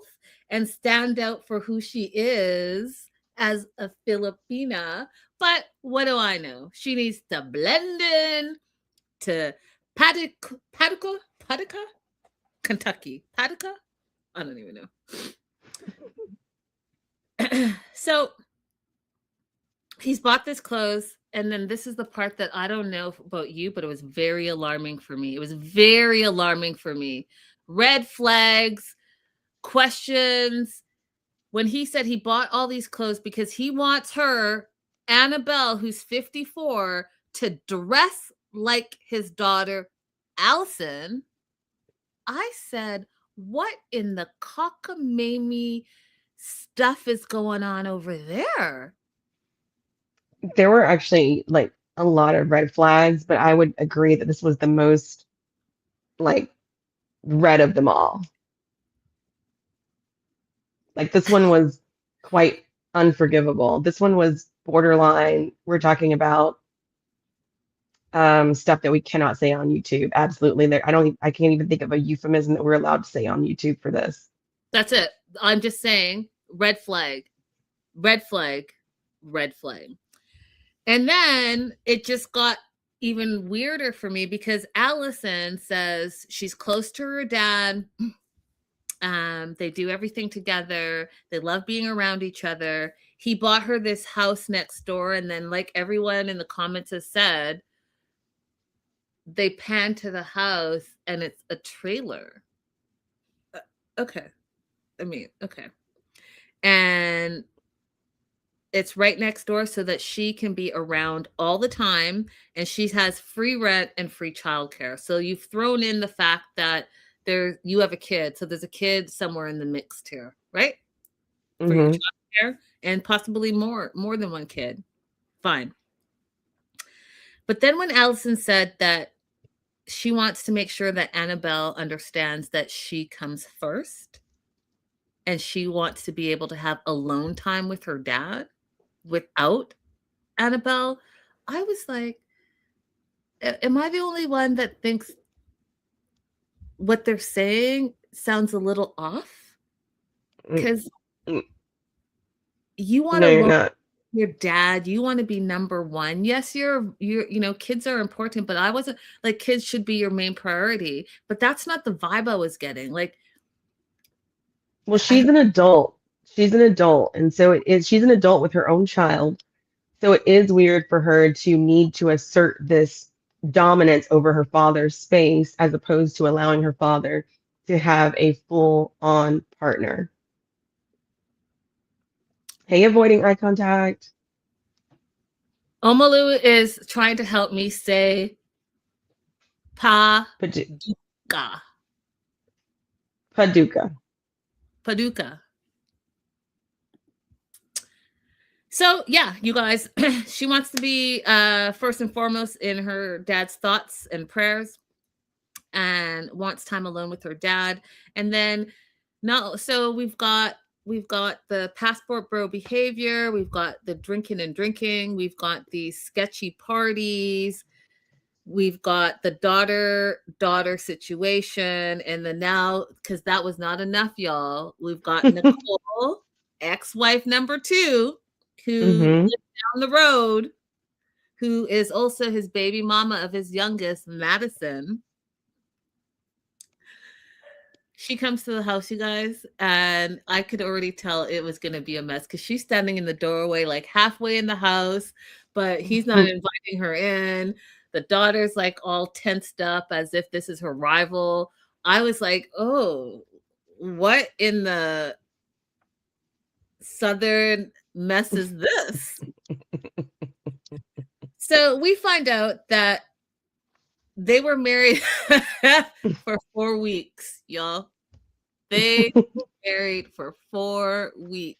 and stand out for who she is as a Filipina. But what do I know? She needs to blend in to Paducah, Kentucky. Paducah? I don't even know. So he's bought this clothes. And then this is the part that I don't know about you, but it was very alarming for me. It was very alarming for me. Red flags, questions. When he said he bought all these clothes because he wants her, Annabelle, who's 54, to dress like his daughter, Allison, I said, what in the cockamamie stuff is going on over there? There were actually like a lot of red flags, but I would agree that this was the most like red of them all. Like, this one was quite unforgivable. This one was borderline. We're talking about stuff that we cannot say on YouTube. Absolutely. I can't even think of a euphemism that we're allowed to say on YouTube for this. That's it. I'm just saying, red flag, red flag, red flag. And then it just got even weirder for me because Allison says she's close to her dad. They do everything together. They love being around each other. He bought her this house next door, and then, like everyone in the comments has said, they pan to the house and it's a trailer. Okay. I mean, okay. And it's right next door so that she can be around all the time, and she has free rent and free childcare. So you've thrown in the fact that you have a kid. So there's a kid somewhere in the mix here, right? For your childcare, and possibly more than one kid. Fine. But then when Allison said that she wants to make sure that Annabelle understands that she comes first, and she wants to be able to have alone time with her dad without Annabelle, I was like, am I the only one that thinks what they're saying sounds a little off? Because you want to your dad, you want to be number one. Yes, you're kids are important, but I wasn't like, kids should be your main priority, but that's not the vibe I was getting. Like, well, she's an adult. She's an adult, and so she's an adult with her own child. So it is weird for her to need to assert this dominance over her father's space as opposed to allowing her father to have a full-on partner. Hey, avoiding eye contact. Omalu is trying to help me say Paducah. Paducah. So yeah, you guys, she wants to be first and foremost in her dad's thoughts and prayers, and wants time alone with her dad. And then so we've got the passport bro behavior, we've got the drinking, we've got these sketchy parties, we've got the daughter situation, and then now, because that was not enough, y'all, we've got Nicole, ex-wife number 2, who lives down the road, who is also his baby mama of his youngest, Madison. She comes to the house, you guys, and I could already tell it was going to be a mess because she's standing in the doorway, like halfway in the house, but he's not inviting her in. The daughter's like all tensed up as if this is her rival. I was like, oh, what in the Southern mess is this? So we find out that they were married for 4 weeks, y'all. They were married for 4 weeks.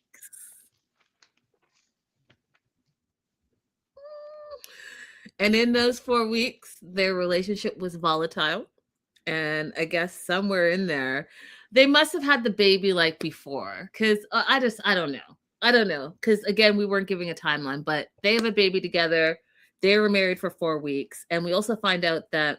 And in those 4 weeks, their relationship was volatile. And I guess somewhere in there, they must have had the baby like before. Because I don't know. I don't know. Because again, we weren't giving a timeline, but they have a baby together. They were married for 4 weeks. And we also find out that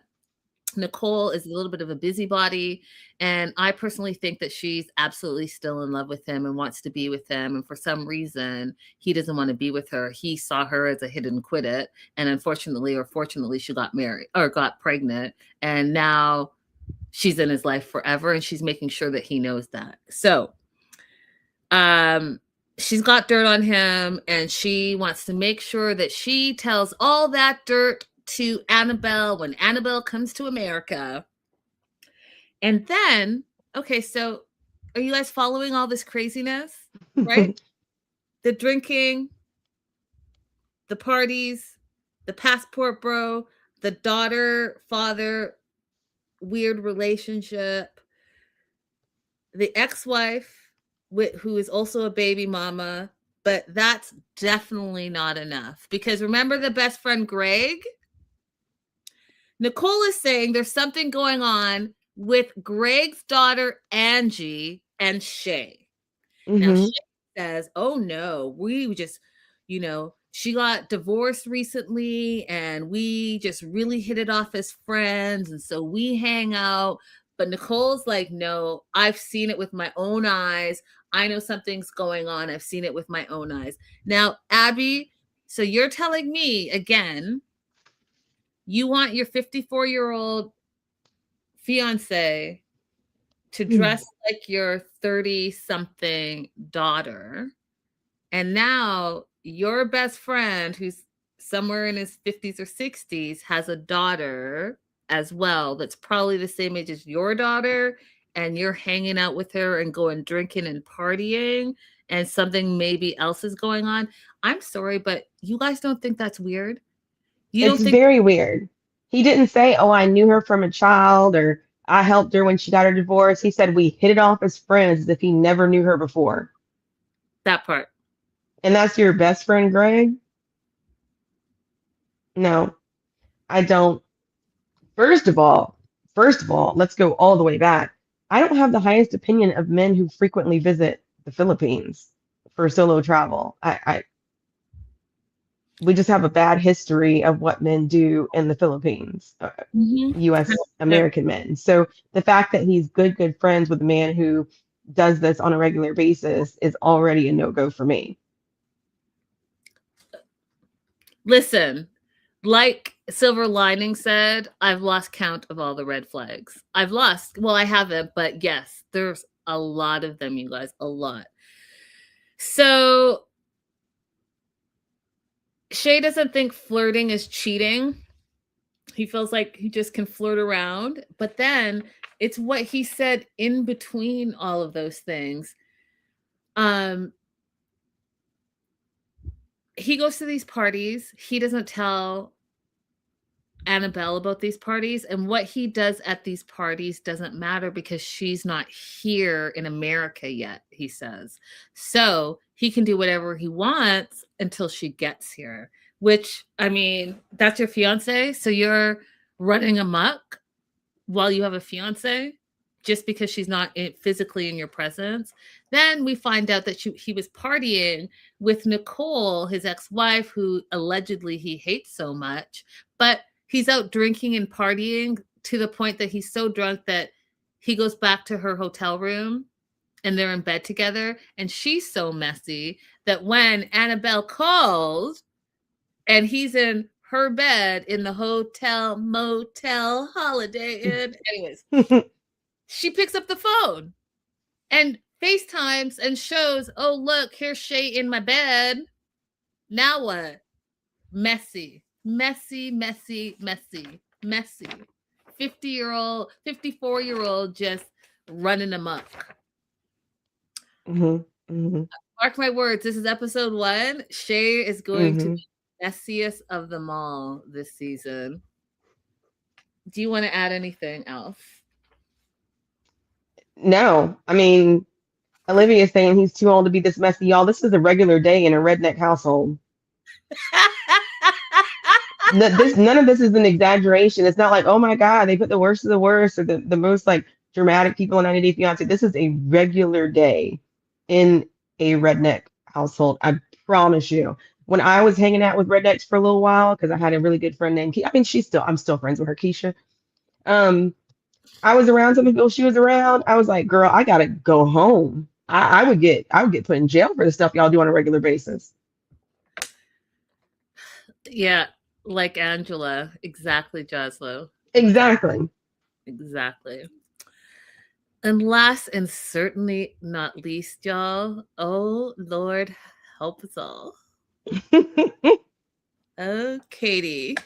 Nicole is a little bit of a busybody, and I personally think that she's absolutely still in love with him and wants to be with him, and for some reason he doesn't want to be with her. He saw her as a hit and quit it, and unfortunately or fortunately she got married or got pregnant, and now she's in his life forever, and she's making sure that he knows that. So she's got dirt on him, and she wants to make sure that she tells all that dirt to Annabelle when Annabelle comes to America. And then, okay, so are you guys following all this craziness? Right? The drinking, the parties, the passport bro, the daughter-father weird relationship, the ex-wife who is also a baby mama, but that's definitely not enough. Because remember the best friend Greg? Nicole is saying there's something going on with Greg's daughter, Angie, and Shay. Now, Shay says, oh, no, we just, she got divorced recently, and we just really hit it off as friends, and so we hang out. But Nicole's like, no, I've seen it with my own eyes. I know something's going on. I've seen it with my own eyes. Now, Abbie, so you're telling me, again, you want your 54-year-old fiance to dress like your 30-something daughter. And now your best friend, who's somewhere in his 50s or 60s, has a daughter as well that's probably the same age as your daughter. And you're hanging out with her and going drinking and partying, and something maybe else is going on. I'm sorry, but you guys don't think that's weird? You It's don't think very weird. He didn't say, "Oh, I knew her from a child," or "I helped her when she got her divorce." He said we hit it off as friends as if he never knew her before. that part? And that's your best friend, Greg? No, I don't. First of all, let's go all the way back. I don't have the highest opinion of men who frequently visit the Philippines for solo travel. We just have a bad history of what men do in the Philippines, U.S. American men. So the fact that he's good friends with a man who does this on a regular basis is already a no-go for me. Listen, like Silver Lining said, I've lost count of all the red flags. Well, I haven't, but yes, there's a lot of them, you guys, a lot. So Shay doesn't think flirting is cheating. He feels like he just can flirt around, but then it's what he said in between all of those things. He goes to these parties. He doesn't tell Annabelle about these parties, and what he does at these parties doesn't matter because she's not here in America yet, he says. So he can do whatever he wants until she gets here, which, I mean, that's your fiance. So you're running amok while you have a fiance just because she's not physically in your presence. Then we find out that he was partying with Nicole, his ex-wife, who allegedly he hates so much, but he's out drinking and partying to the point that he's so drunk that he goes back to her hotel room and they're in bed together. And she's so messy that when Annabelle calls and he's in her bed in the hotel, motel, Holiday Inn, anyways, she picks up the phone and FaceTimes and shows, oh, look, here's Shay in my bed. Now what? Messy. 50-year-old, 54-year-old just running amok. Mark my words, this is episode 1. Shay is going to be the messiest of them all this season. Do you want to add anything else? No, I mean, Olivia's saying he's too old to be this messy. Y'all, this is a regular day in a redneck household. None of this is an exaggeration. It's not like, oh my God, they put the worst of the worst or the most like dramatic people in 90 Day Fiancé. This is a regular day in a redneck household. I promise you. When I was hanging out with rednecks for a little while, because I had a really good friend named I mean, I'm still friends with her, Keisha. I was around some people she was around. I was like, girl, I gotta go home. I would get put in jail for the stuff y'all do on a regular basis. Yeah, like Angela. Exactly, Jaslo. Exactly. And last and certainly not least, y'all. Oh, Lord, help us all. Oh, Katie.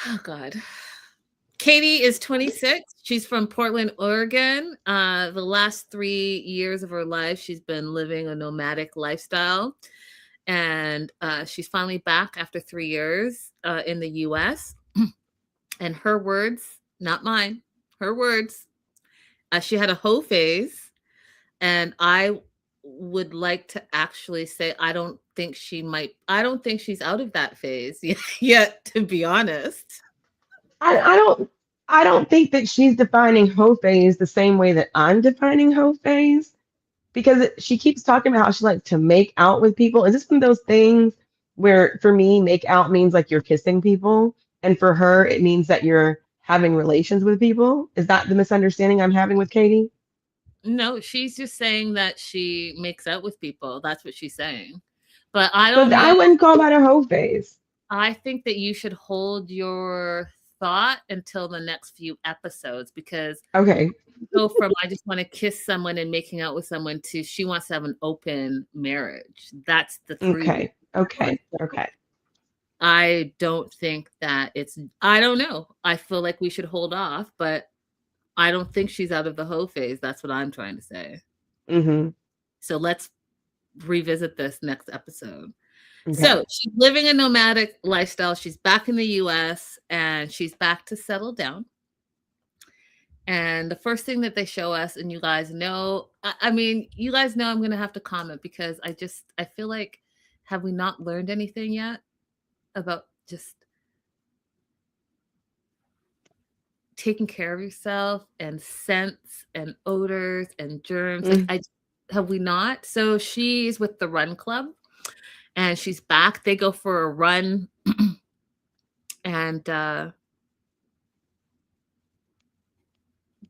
Oh, God. Katie is 26. She's from Portland, Oregon. The last 3 years of her life, she's been living a nomadic lifestyle. And she's finally back after 3 years in the U.S. And her words, not mine, her words, she had a hoe phase. And I would like to actually say, I don't think she's out of that phase yet, to be honest. I don't think that she's defining hoe phase the same way that I'm defining hoe phase, because she keeps talking about how she likes to make out with people. Is this one of those things where, for me, make out means like you're kissing people, and for her, it means that you're having relations with people? Is that the misunderstanding I'm having with Katie? No, she's just saying that she makes out with people. That's what she's saying. But I don't know. I wouldn't call that a hoe phase. I think that you should hold your thought until the next few episodes, because Okay. go from I just want to kiss someone and making out with someone to she wants to have an open marriage. That's the through. Okay. Okay. Okay. I don't think that I don't know. I feel like we should hold off, but I don't think she's out of the hoe phase. That's what I'm trying to say. Mm-hmm. So let's revisit this next episode. Okay. So she's living a nomadic lifestyle. She's back in the US and she's back to settle down. And the first thing that they show us, and you guys know, I mean, you guys know I'm going to have to comment because I feel like, have we not learned anything yet about just taking care of yourself and scents and odors and germs? Like, have we not? So she's with the run club and she's back. They go for a run and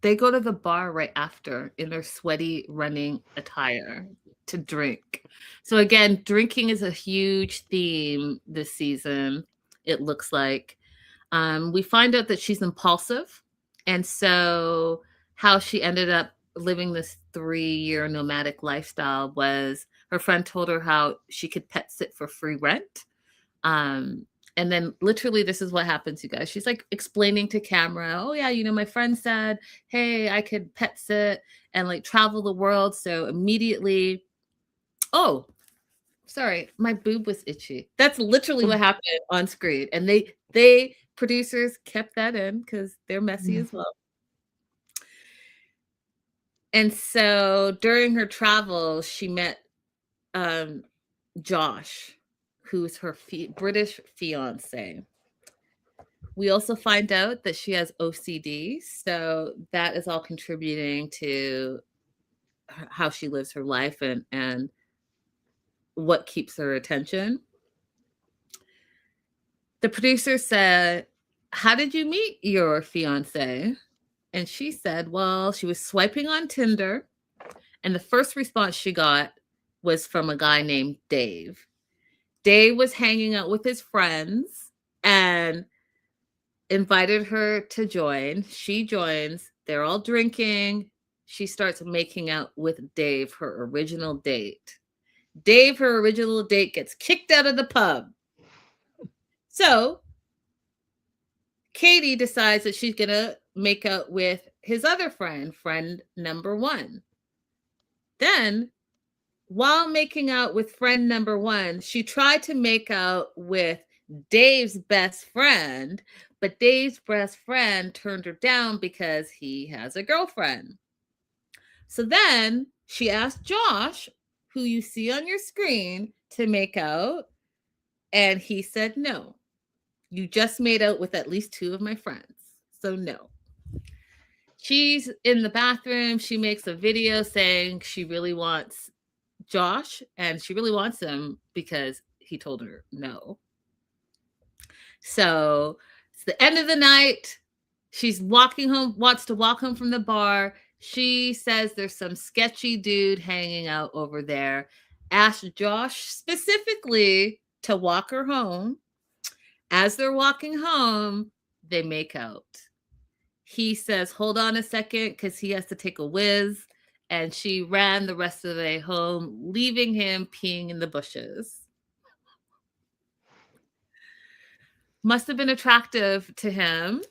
they go to the bar right after in their sweaty running attire to drink. So again, drinking is a huge theme this season, it looks like. We find out that she's impulsive. And so how she ended up living this 3-year nomadic lifestyle was her friend told her how she could pet sit for free rent. And then literally this is what happens, you guys. She's like explaining to camera, oh yeah, you know, my friend said, hey, I could pet sit and like travel the world. So immediately, oh, sorry, my boob was itchy. That's literally what happened on screen. And they producers kept that in because they're messy as well. And so during her travels, she met Josh, who's her British fiance. We also find out that she has OCD, so that is all contributing to how she lives her life and what keeps her attention. The producer said, how did you meet your fiance? And she said, well, she was swiping on Tinder, and the first response she got was from a guy named Dave. Dave was hanging out with his friends and invited her to join. She joins. They're all drinking. She starts making out with Dave, her original date. Dave, her original date, gets kicked out of the pub. So Katie decides that she's going to make out with his other friend number 1. Then, while making out with friend number 1, she tried to make out with Dave's best friend, but Dave's best friend turned her down because he has a girlfriend. So then she asked Josh, who you see on your screen, to make out, and he said no. You just made out with at least 2 of my friends, so no. She's in the bathroom. She makes a video saying she really wants Josh, and she really wants him because he told her no. So it's the end of the night. She's walking home, wants to walk home from the bar. She says there's some sketchy dude hanging out over there. Asked Josh specifically to walk her home. As they're walking home, they make out. He says, hold on a second, because he has to take a whiz. And she ran the rest of the way home, leaving him peeing in the bushes. Must have been attractive to him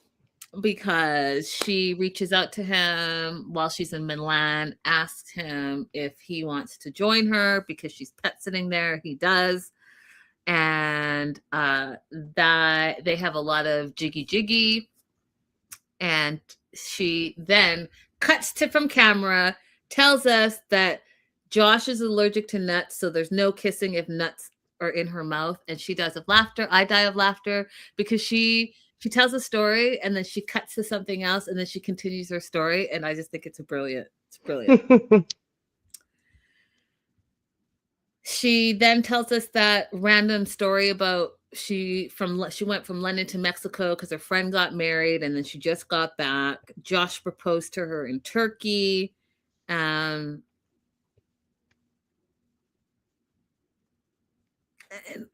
because she reaches out to him while she's in Milan, asks him if he wants to join her because she's pet sitting there. He does. And that they have a lot of jiggy. And she then cuts to from camera, tells us that Josh is allergic to nuts, so there's no kissing if nuts are in her mouth. And she dies of laughter. I die of laughter because she tells a story and then she cuts to something else and then she continues her story. And I just think it's brilliant. It's brilliant. She then tells us that random story about she went from London to Mexico because her friend got married and then she just got back. Josh proposed to her in Turkey.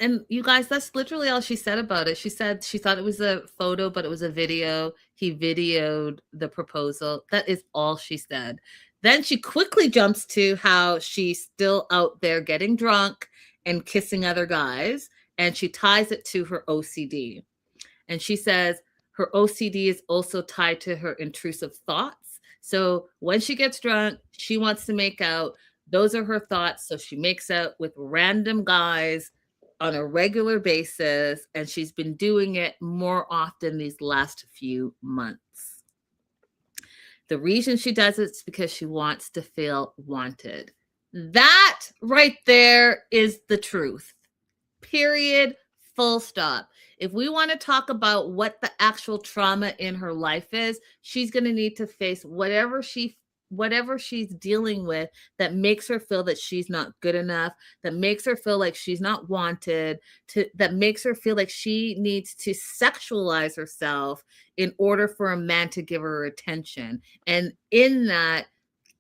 And you guys, that's literally all she said about it. She said she thought it was a photo, but it was a video. He videoed the proposal. That is all she said. Then she quickly jumps to how she's still out there getting drunk and kissing other guys. And she ties it to her OCD. And she says her OCD is also tied to her intrusive thoughts. So when she gets drunk, she wants to make out. Those are her thoughts. So she makes out with random guys on a regular basis. And she's been doing it more often these last few months. The reason she does it is because she wants to feel wanted. That right there is the truth. Period. Full stop. If we want to talk about what the actual trauma in her life is, she's going to need to face whatever she's dealing with that makes her feel that she's not good enough, that makes her feel like she's not wanted, that makes her feel like she needs to sexualize herself in order for a man to give her attention. And in that,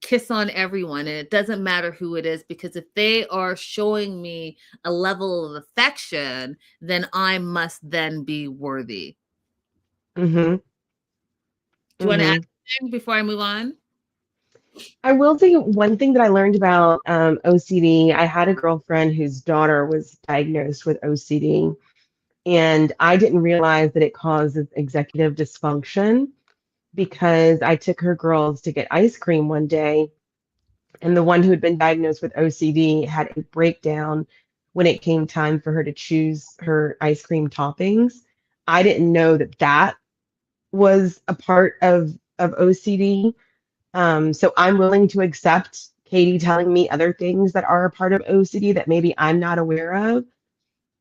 kiss on everyone, and it doesn't matter who it is, because if they are showing me a level of affection, then I must then be worthy. Mm-hmm. Do you want to add Mm-hmm. anything before I move on? I will say one thing that I learned about OCD. I had a girlfriend whose daughter was diagnosed with OCD, and I didn't realize that it causes executive dysfunction because I took her girls to get ice cream one day, and the one who had been diagnosed with OCD had a breakdown when it came time for her to choose her ice cream toppings. I didn't know that that was a part of OCD. So I'm willing to accept Katie telling me other things that are a part of OCD that maybe I'm not aware of.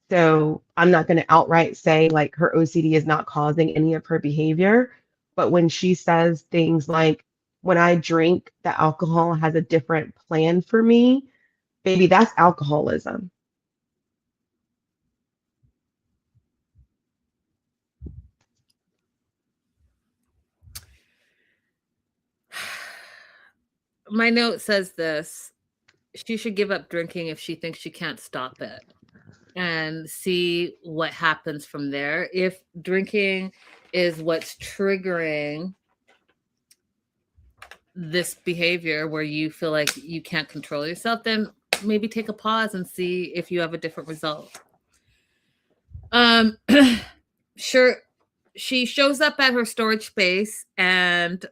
So I'm not going to outright say like her OCD is not causing any of her behavior. But when she says things like, when I drink, the alcohol has a different plan for me, baby, that's alcoholism. My note says this: she should give up drinking if she thinks she can't stop it, and see what happens from there. If drinking is what's triggering this behavior where you feel like you can't control yourself, then maybe take a pause and see if you have a different result. Sure, she shows up at her storage space, and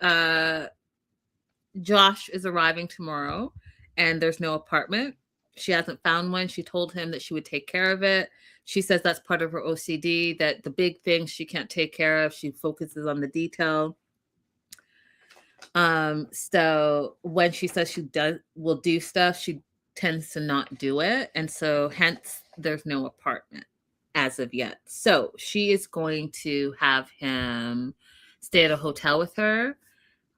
Josh is arriving tomorrow, and there's no apartment. She hasn't found one. She told him that she would take care of it. She says that's part of her OCD, that the big things she can't take care of, she focuses on the detail. So when she says she will do stuff, she tends to not do it. And so hence there's no apartment as of yet. So she is going to have him stay at a hotel with her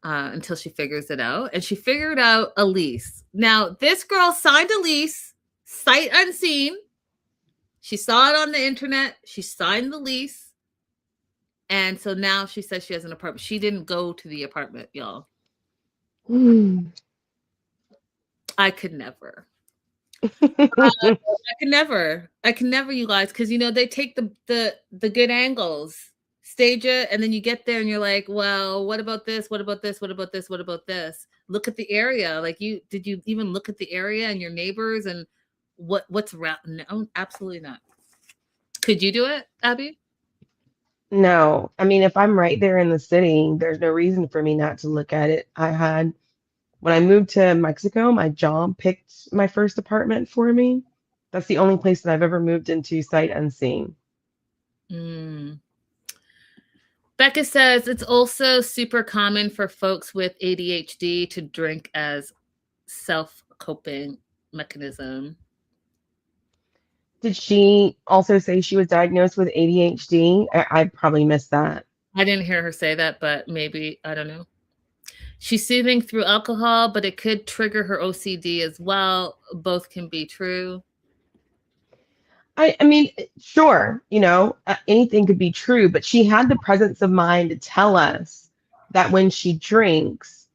until she figures it out. And she figured out a lease. Now, this girl signed a lease, sight unseen. She saw it on the internet. She signed the lease. And so now she says she has an apartment. She didn't go to the apartment, y'all. I could never. I can never, you guys, because they take the good angles, stage it, and then you get there and you're like, well, what about this? What about this? What about this? What about this? Look at the area. Like, did you even look at the area and your neighbors and what's around? No, absolutely not. Could you do it, Abbie? No, I mean, if I'm right there in the city, there's no reason for me not to look at it. When I moved to Mexico, my job picked my first apartment for me. That's the only place that I've ever moved into sight unseen. Becca says it's also super common for folks with ADHD to drink as self-coping mechanism. Did she also say she was diagnosed with ADHD? I probably missed that. I didn't hear her say that, but maybe, I don't know. She's soothing through alcohol, but it could trigger her OCD as well. Both can be true. I mean, sure, anything could be true, but she had the presence of mind to tell us that when she drinks,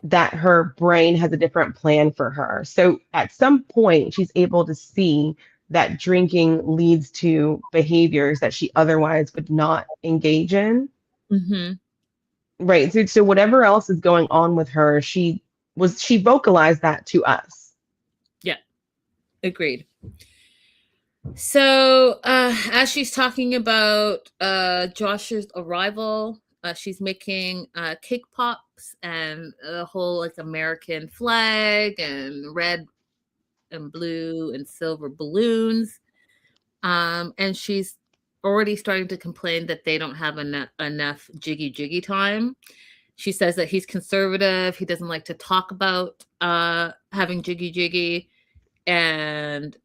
that her brain has a different plan for her. So at some point, she's able to see that drinking leads to behaviors that she otherwise would not engage in. Mm-hmm. Right. So whatever else is going on with her, she vocalized that to us. Yeah, agreed. So as she's talking about Josh's arrival, she's making cake pops and a whole like American flag and red and blue and silver balloons. And she's already starting to complain that they don't have enough jiggy time. She says that he's conservative. He doesn't like to talk about having jiggy. And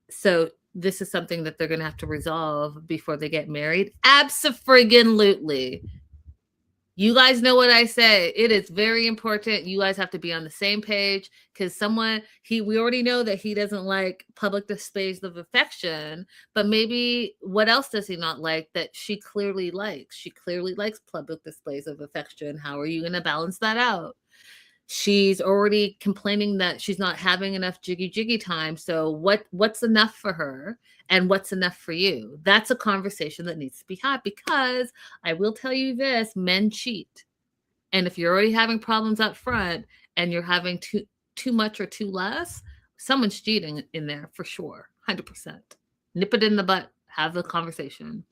so this is something that they're going to have to resolve before they get married. Abso-friggin-lutely. You guys know what I say. It is very important. You guys have to be on the same page because we already know that he doesn't like public displays of affection, but maybe what else does he not like that she clearly likes? She clearly likes public displays of affection. How are you going to balance that out? She's already complaining that she's not having enough jiggy time. So what's enough for her and what's enough for you? That's a conversation that needs to be had because I will tell you this, men cheat. And if you're already having problems up front and you're having too much or too less, someone's cheating in there for sure. 100%. Nip it in the butt. Have the conversation.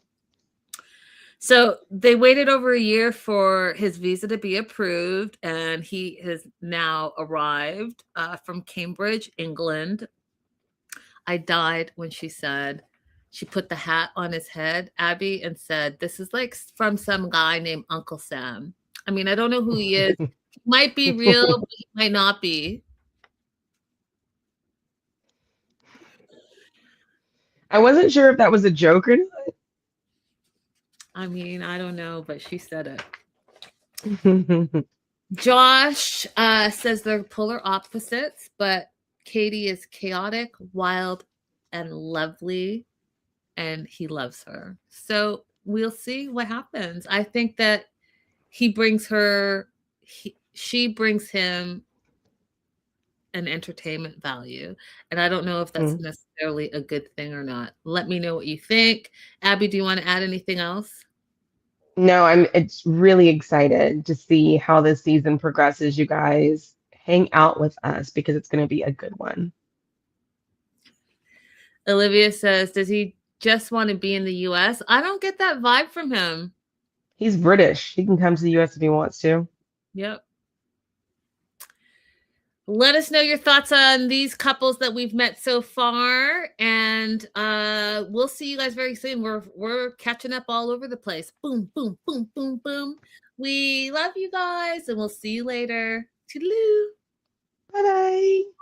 So they waited over a year for his visa to be approved, and he has now arrived from Cambridge, England. I died when she put the hat on his head, Abbie, and said, "This is like from some guy named Uncle Sam." I mean, I don't know who he is. He might be real, but he might not be. I wasn't sure if that was a joke or not. I mean, I don't know, but she said it. Josh says they're polar opposites, but Katie is chaotic, wild, and lovely, and he loves her. So we'll see what happens. I think that she brings him an entertainment value, and I don't know if that's necessarily a good thing or not. Let me know what you think. Abbie, do you want to add anything else? No, it's really excited to see how this season progresses. You guys hang out with us because it's going to be a good one. Olivia says, does he just want to be in the US? I don't get that vibe from him. He's British. He can come to the US if he wants to. Yep. Let us know your thoughts on these couples that we've met so far, and we'll see you guys very soon. We're catching up all over the place. Boom, boom, boom, boom, boom. We love you guys, and we'll see you later. Toodaloo. Bye-bye.